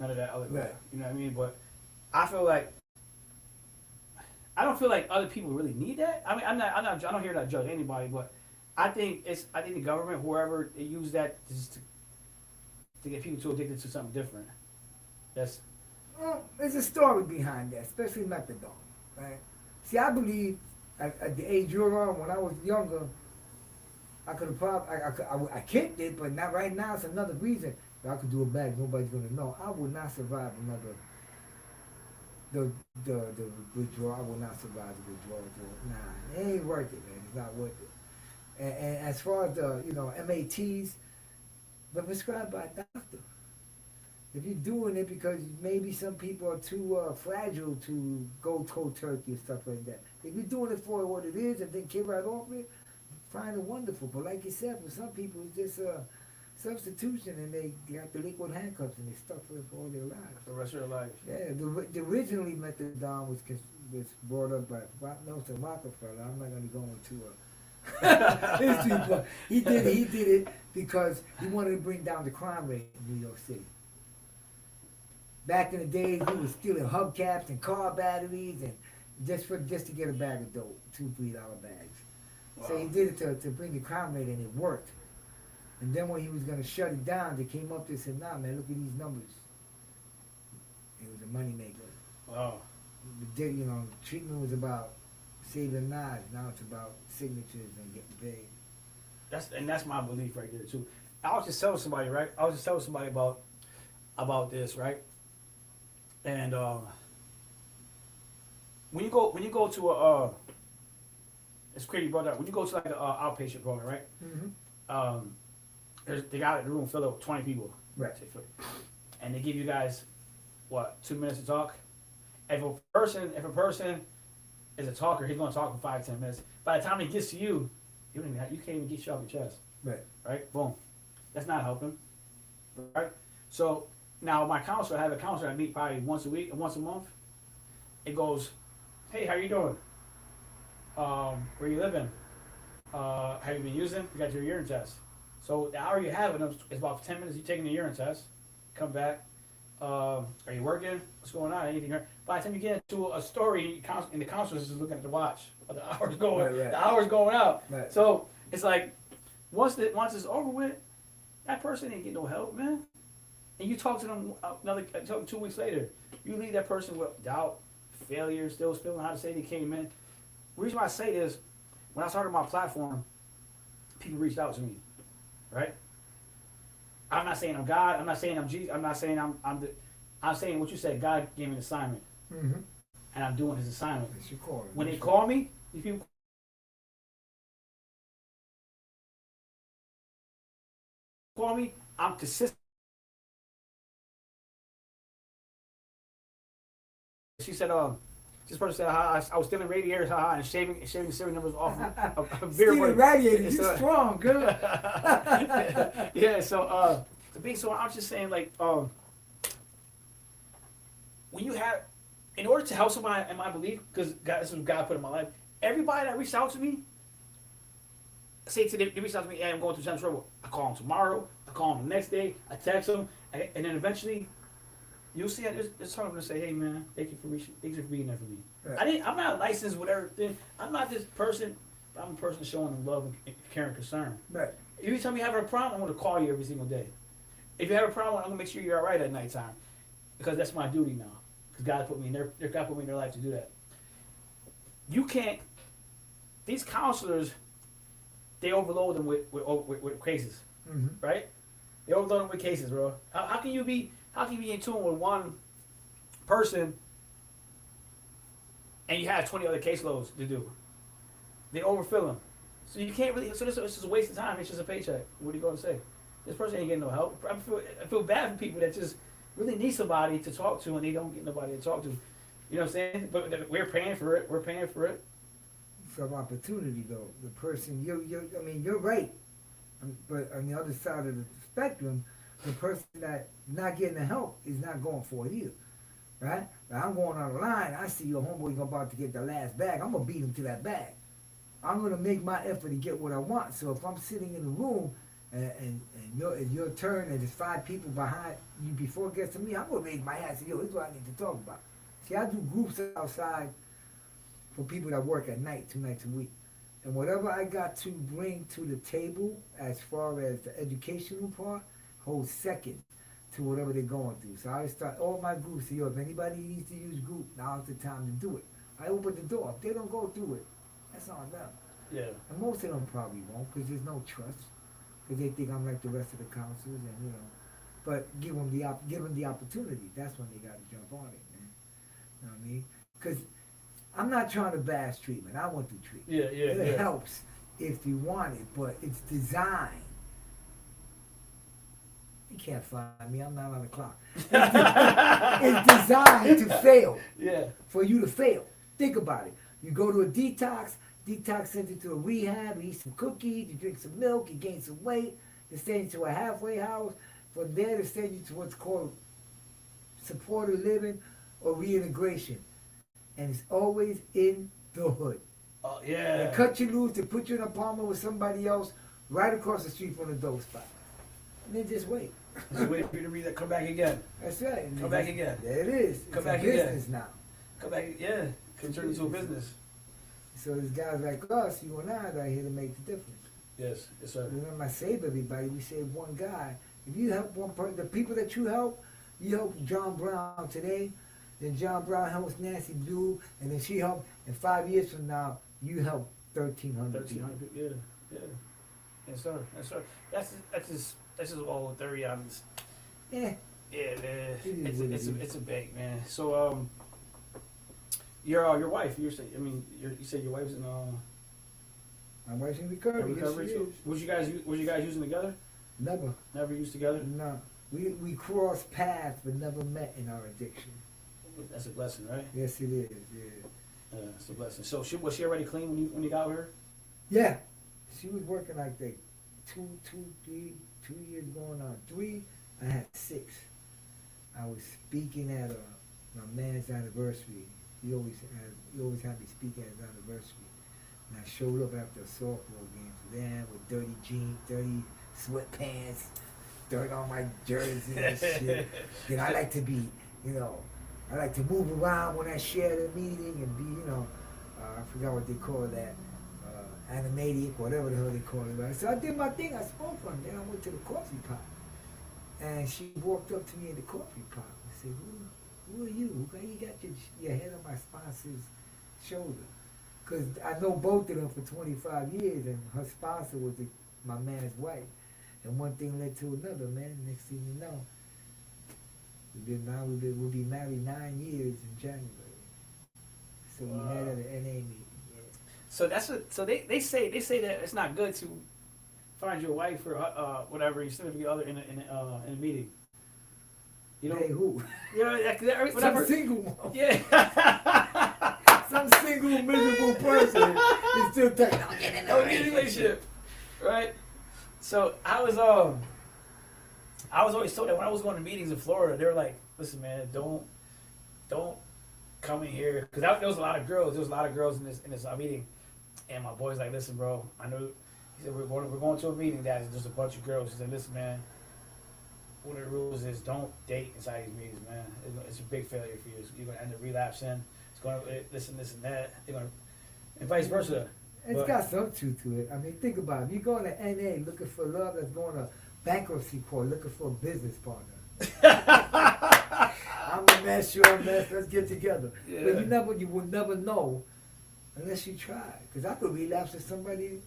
none of that other Right. you know what I mean? But I feel like I don't feel like other people really need that. I mean I don't hear that judge anybody, but I think the government, whoever, they use that just to get people too addicted to something different. That's Well, there's a story behind that, especially methadone, right? See, I believe at the age you're on, when I was younger, I could have probably, I kicked it, but not right now. It's another reason that I could do it back. Nobody's gonna know. I would not survive another. The withdrawal. I would not survive the withdrawal. Nah, it ain't worth it, man. It's not worth it. And as far as the MATs, but prescribed by a doctor. If you're doing it because maybe some people are too fragile to go cold turkey and stuff like that. If you're doing it for what it is and then get right off it, fine and wonderful. But like you said, for some people, it's just a substitution, and they got the liquid handcuffs and they stuck with it for all their lives. the rest of their life. Yeah, the originally methadone was brought up by Nelson Rockefeller. I'm not going to go into a history, but he did it because he wanted to bring down the crime rate in New York City. Back in the days, he was stealing hubcaps and car batteries, and just to get a bag of dope, $2-3 bags. Wow. So he did it to bring the crime rate, and it worked. And then when he was going to shut it down, they came up and said, "Nah, man, look at these numbers." It was a moneymaker. Wow. Treatment was about saving lives. Now it's about signatures and getting paid. That's my belief right there too. I was just telling somebody, right? I was just telling somebody about this, right? And when you go to a it's crazy you brought that up. When you go to like an outpatient program, right? Mm-hmm. They got the room filled up with 20 people. Right. And they give you guys, what, 2 minutes to talk? If a person is a talker, he's going to talk for 5-10 minutes. By the time he gets to you, you can't even get you off your chest. Right. Right? Boom. That's not helping. Right? So now my counselor, I have a counselor I meet probably once a week, once a month. It goes, "Hey, how you doing? Where you living? Have you been using? You got your urine test." So the hour you have with them is about 10 minutes. You're taking the urine test. Come back. Are you working? What's going on? Anything? By the time you get into a story, and the counselor is just looking at the watch. The hour's going. Right. The hour's going out. Right. So it's like once it's over with, that person ain't getting no help, man. And you talk to them 2 weeks later. You leave that person with doubt, failure, still feeling how to say they came in. The reason why I say is, when I started my platform, people reached out to me, right? I'm not saying I'm God. I'm not saying I'm Jesus. I'm not saying I'm saying what you said. God gave me an assignment, Mm-hmm. and I'm doing his assignment. That's your call. When they call me, these people call me, I'm consistent. She said, this person said, I was stealing radiators, and shaving serial numbers off of beer. Stealing radiators, you strong, girl. Yeah, so I'm just saying, like, when you have, in order to help somebody in my belief, because this is what God put in my life, everybody that reached out to me, they reached out to me, "Hey, I'm going through some trouble." I call them tomorrow, I call them the next day, I text them, and then eventually, you'll see it's hard to say, "Hey man, thank you for being there for me." Right. I'm not licensed with everything. I'm not this person. But I'm a person showing them love and care and concern. Right. Every time you have a problem, I'm going to call you every single day. If you have a problem, I'm going to make sure you're all right at nighttime, because that's my duty now. Because God put me in their life to do that. You can't. These counselors, they overload them with cases, Mm-hmm. right? They overload them with cases, bro. How can you be in tune with one person and you have 20 other caseloads to do? They overfill them. So you can't really, it's just a waste of time. It's just a paycheck. What are you going to say? This person ain't getting no help. I feel bad for people that just really need somebody to talk to and they don't get nobody to talk to. You know what I'm saying? But we're paying for it. We're paying for it. Some opportunity though. The person, you're right. But on the other side of the spectrum, the person that not getting the help is not going for it either, right? Now I'm going on the line. I see your homeboy about to get the last bag. I'm gonna beat him to that bag. I'm gonna make my effort to get what I want. So if I'm sitting in the room and it's your turn and there's 5 people behind you before it gets to me, I'm gonna raise my hand and say, yo, this is what I need to talk about. See, I do groups outside for people that work at night, 2 nights a week. And whatever I got to bring to the table as far as the educational part holds second to whatever they're going through. So I start all my groups, say, yo, if anybody needs to use group, now's the time to do it. I open the door. If they don't go through it, that's on them. Yeah. And most of them probably won't, because there's no trust. Because they think I'm like the rest of the counselors, and you know. But give them the opportunity. That's when they got to jump on it, man. You know what I mean? Because I'm not trying to bash treatment. I want the treatment. It helps if you want it, but it's designed. You can't find me. I'm not on the clock. It's designed to fail. Yeah. For you to fail. Think about it. You go to a detox. Detox sends you to a rehab. You eat some cookies. You drink some milk. You gain some weight. They send you to a halfway house. From there, they send you to what's called supported living or reintegration. And it's always in the hood. Oh, yeah. They cut you loose. They put you in an apartment with somebody else right across the street from the dope spot. And then just wait. Just wait for you to read that. Come back again. That's right. And Come back again. There it is. Come It's back a business again. now. Come back. Yeah. Can turn into a business. So there's guys like us, you and I, that are here to make the difference. Yes. Yes, sir. Remember, I save everybody. We save one guy. If you help one person, the people that you help John Brown today, then John Brown helps Nancy Blue, and then she helped, and 5 years from now, you help 1,300 people. 1,300. Yeah. Yeah. Yes, sir. Yes, sir. That's just all very honest. Yeah. Yeah, man. It is It's a bank, man. So your wife, you said your wife's in My wife's in recovery. recovery Yes, she too. is. Was you guys using together? Never. Used together? No. We crossed paths but never met in our addiction. That's a blessing, right? Yes, it is. Yeah. It's a blessing. So was she already clean when you got her? Yeah. She was working like that 2 years going on 3. I had 6. I was speaking at my man's anniversary. He always had me speak at his anniversary. And I showed up after a softball game for them with dirty jeans, dirty sweatpants, dirt on my jersey and shit. Then I like to be, I like to move around when I share the meeting and be, I forgot what they call that, animatic, whatever the hell they call it. Right? So I did my thing, I spoke from then I went to the coffee pot. And she walked up to me in the coffee pot and said, who are you? Who you got your head on my sponsor's shoulder? Because I know both of them for 25 years, and her sponsor was my man's wife. And one thing led to another, man. Next thing you know, we'll be married 9 years in January. So we met at an NA meeting. Yeah. So they say that it's not good to find your wife or whatever you significant other in a meeting. You know, Hey, who? Whatever. Some single one. Yeah. Some single miserable person is still taking on getting in a relationship, right? So I was always told that when I was going to meetings in Florida, they were like, "Listen, man, don't come in here," because there was a lot of girls. There was a lot of girls in this meeting, and my boy's like, "Listen, bro, I know." He said, "We're going to a meeting that's just a bunch of girls." He said, "Listen, man, one of the rules is don't date inside these meetings, man. It's a big failure for you. You're going to end up relapsing. It's going to this and that. They're going to, and vice versa." It's got some truth to it. I mean, think about it. If you're going to NA looking for love, that's going to bankruptcy court looking for a business partner. I'm a mess, you're a mess, let's get together. Yeah. But you will never know unless you try. Because I could relapse with somebody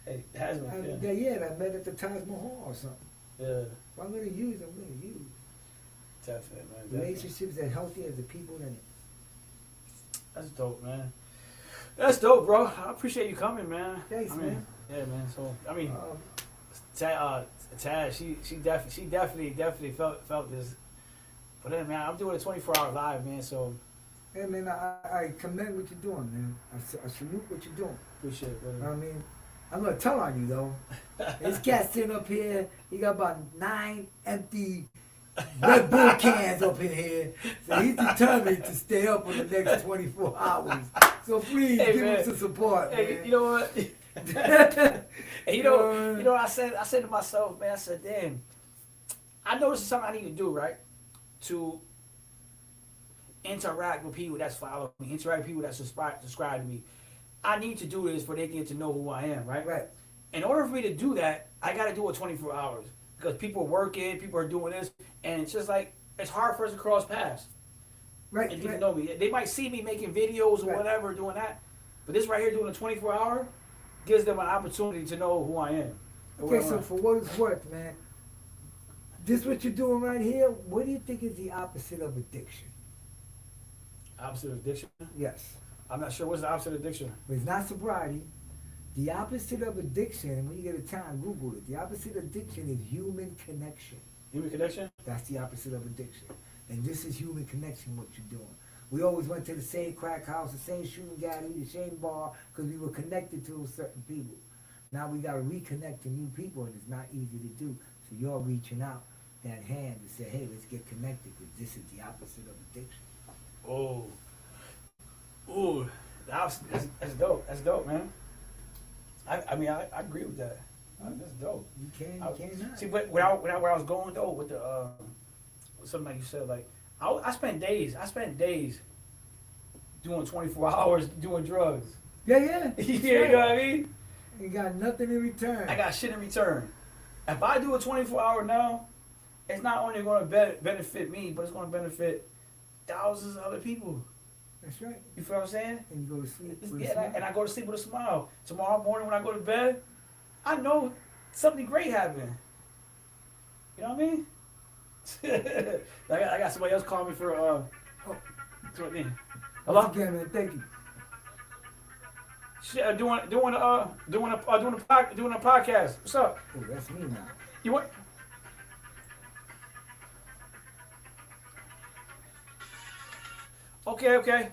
It has been, yeah. that I met at the Taj Mahal or something. Yeah, If I'm going to use, I'm going to use. definitely, man. Definitely. Relationships that healthy as the people in it. That's dope, man. That's dope, bro. I appreciate you coming, man. Thanks, man. Yeah, man. So, I mean, Taz, she definitely felt this. But then, man, I'm doing a 24-hour live, man. So, Hey, man, I commend what you're doing, man. I salute what you're doing. appreciate it, You know brother. what I mean? I'm going to tell on you, though. This cat sitting up here, he got about 9 empty Red Bull cans up in here. So he's determined to stay up for the next 24 hours. So please Hey, give man. him some support, Hey, man. you know what? And you know what I said to myself, man, I said, damn, I know this is something I need to do, right? To interact with people that's following me, interact with people that subscribe to me. I need to do this for they can get to know who I am, right? Right. In order for me to do that, I got to do it 24 hours because people are working, people are doing this, and it's just like it's hard for us to cross paths. Right. And people right. know me. They might see me making videos or Right. whatever, doing that, but this right here, doing a 24-hour, gives them an opportunity to know who I am. and where Okay, I'm so at. for what it's worth, man, this what you're doing right here, what do you think is the opposite of addiction? Opposite of addiction? Yes. I'm not sure what's the opposite of addiction. But it's not sobriety. The opposite of addiction, and when you get a time, Google it. The opposite of addiction is human connection. Human connection? That's the opposite of addiction. And this is human connection, what you're doing. We always went to the same crack house, the same shooting gallery, the same bar, because we were connected to certain people. Now we got to reconnect to new people, and it's not easy to do. So you're reaching out that hand to say, hey, let's get connected, because this is the opposite of addiction. Oh. Ooh. That's dope. That's dope, man. I mean, I agree with that. That's dope. You cannot. See, but where I was going though with the something like you said, like I spent days doing 24 hours doing drugs. Yeah, yeah. You know what I mean? You got nothing in return. I got shit in return. If I do a 24-hour now, it's not only going to benefit me, but it's going to benefit thousands of other people. That's right. You feel what I'm saying? And you go to sleep with a Yeah, smile. and I go to sleep with a smile. Tomorrow morning when I go to bed, I know something great happened. You know what I mean? I got somebody else calling me for hello? Again, man, thank you. Shit, doing a podcast. What's up? Oh, that's me now. You what? Okay.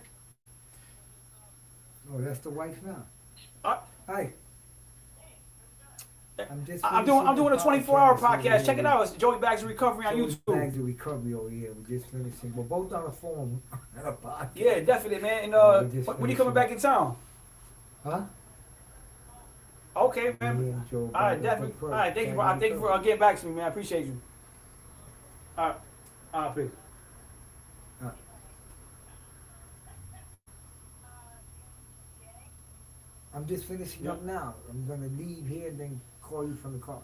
Oh, that's the wife now. Uh, Hi. I'm doing a 24-hour podcast. Check it out. out. It's Joey Bags of Recovery on YouTube. Bags of Recovery over here. We're just finishing. We're both on the phone on a podcast. Yeah, definitely, man. And we're just when you coming finishing. back in town? Huh? Okay, man. Me and Joe All right, Bags of definitely. All Recovery. right, thank you Bags of for Recovery. getting back to me, man. I appreciate you. All right, peace. I'm just finishing up now. I'm going to leave here and then call you from the car.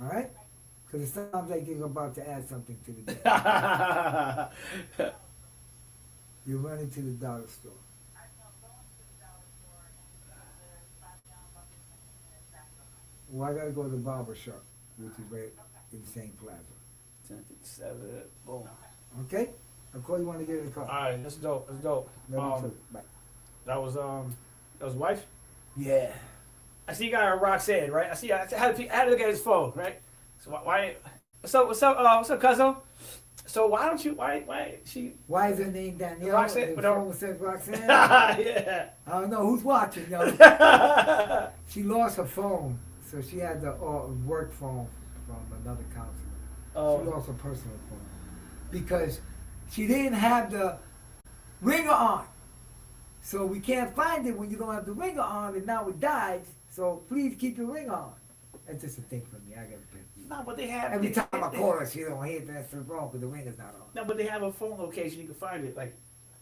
All right? Because it sounds like you're about to add something to the day. You're running to the dollar store. Well, I got to go to the barber shop, which is right in the same plaza. 10:57. Boom. Okay? I'll call you when I get in the car. All right, that's dope. That's dope. Love you too. Bye. That was wife. Yeah. I see you got a Roxanne, right? I had to look at his phone, right? So why? What's up, cuzzo? So why she? Why is her name Danielle? Roxanne, The but her- phone says Roxanne. Yeah. I don't know who's watching, yo. She lost her phone, so she had the work phone from another counselor. Oh. She lost her personal phone because she didn't have the ringer on. So we can't find it when you don't have the ringer on, and now it dies. So please keep your ringer on. That's just a thing for me. I got to pay. No, but they have Every time I call her, she don't hear that's wrong because the ringer's not on. No, but they have a phone location. You can find it. Like,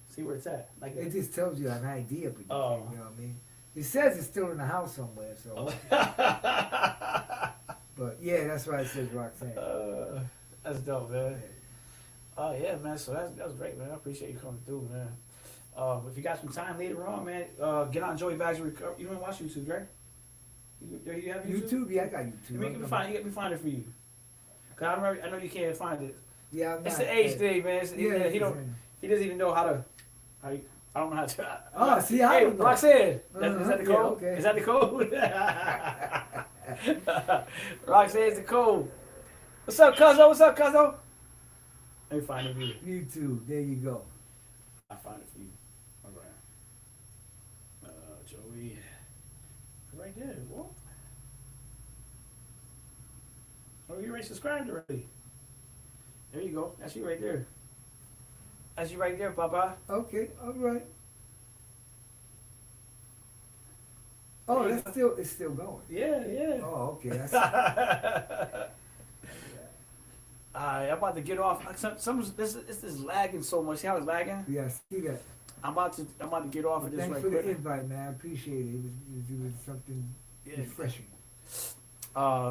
see where it's at. Like, It just tells you an idea, but you Oh. can't, you know what I mean? It says it's still in the house somewhere, so. But yeah, that's why it says Roxanne. That's dope, man. Oh yeah, man. So that's great, man. I appreciate you coming through, man. If you got some time later on, man, get on Joey Bags of Recovery. You don't watch YouTube, right? You have YouTube? YouTube, yeah, I got YouTube. Let me find it for you. Cause I know you can't find it. Yeah, I'm It's not, the age thing, man. Yeah, He doesn't even know how to. I don't know how to. Oh, see, I hey, don't know. Roxanne, is that the Yeah, code? okay. Is that the code? Roxanne's the code. What's up, cuzzo? Let me find it for you. YouTube, there you go. I'll find it for you. All right. Joey. Right there. What? Oh, you already subscribed already. There you go. That's you right there. That's you right there, Papa. Okay, all right. Oh, it's still going. Yeah, yeah. Oh, okay. That's, I'm about to get off. This is lagging so much. See how it's lagging? yeah, I see that. I'm about to get off Well, of this thanks right for the quick. invite, man. I appreciate it. It was something Yeah. refreshing.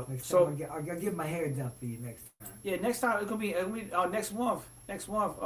Next So time I'll get my hair done for you next time. yeah, next time it's gonna be next month. Next month,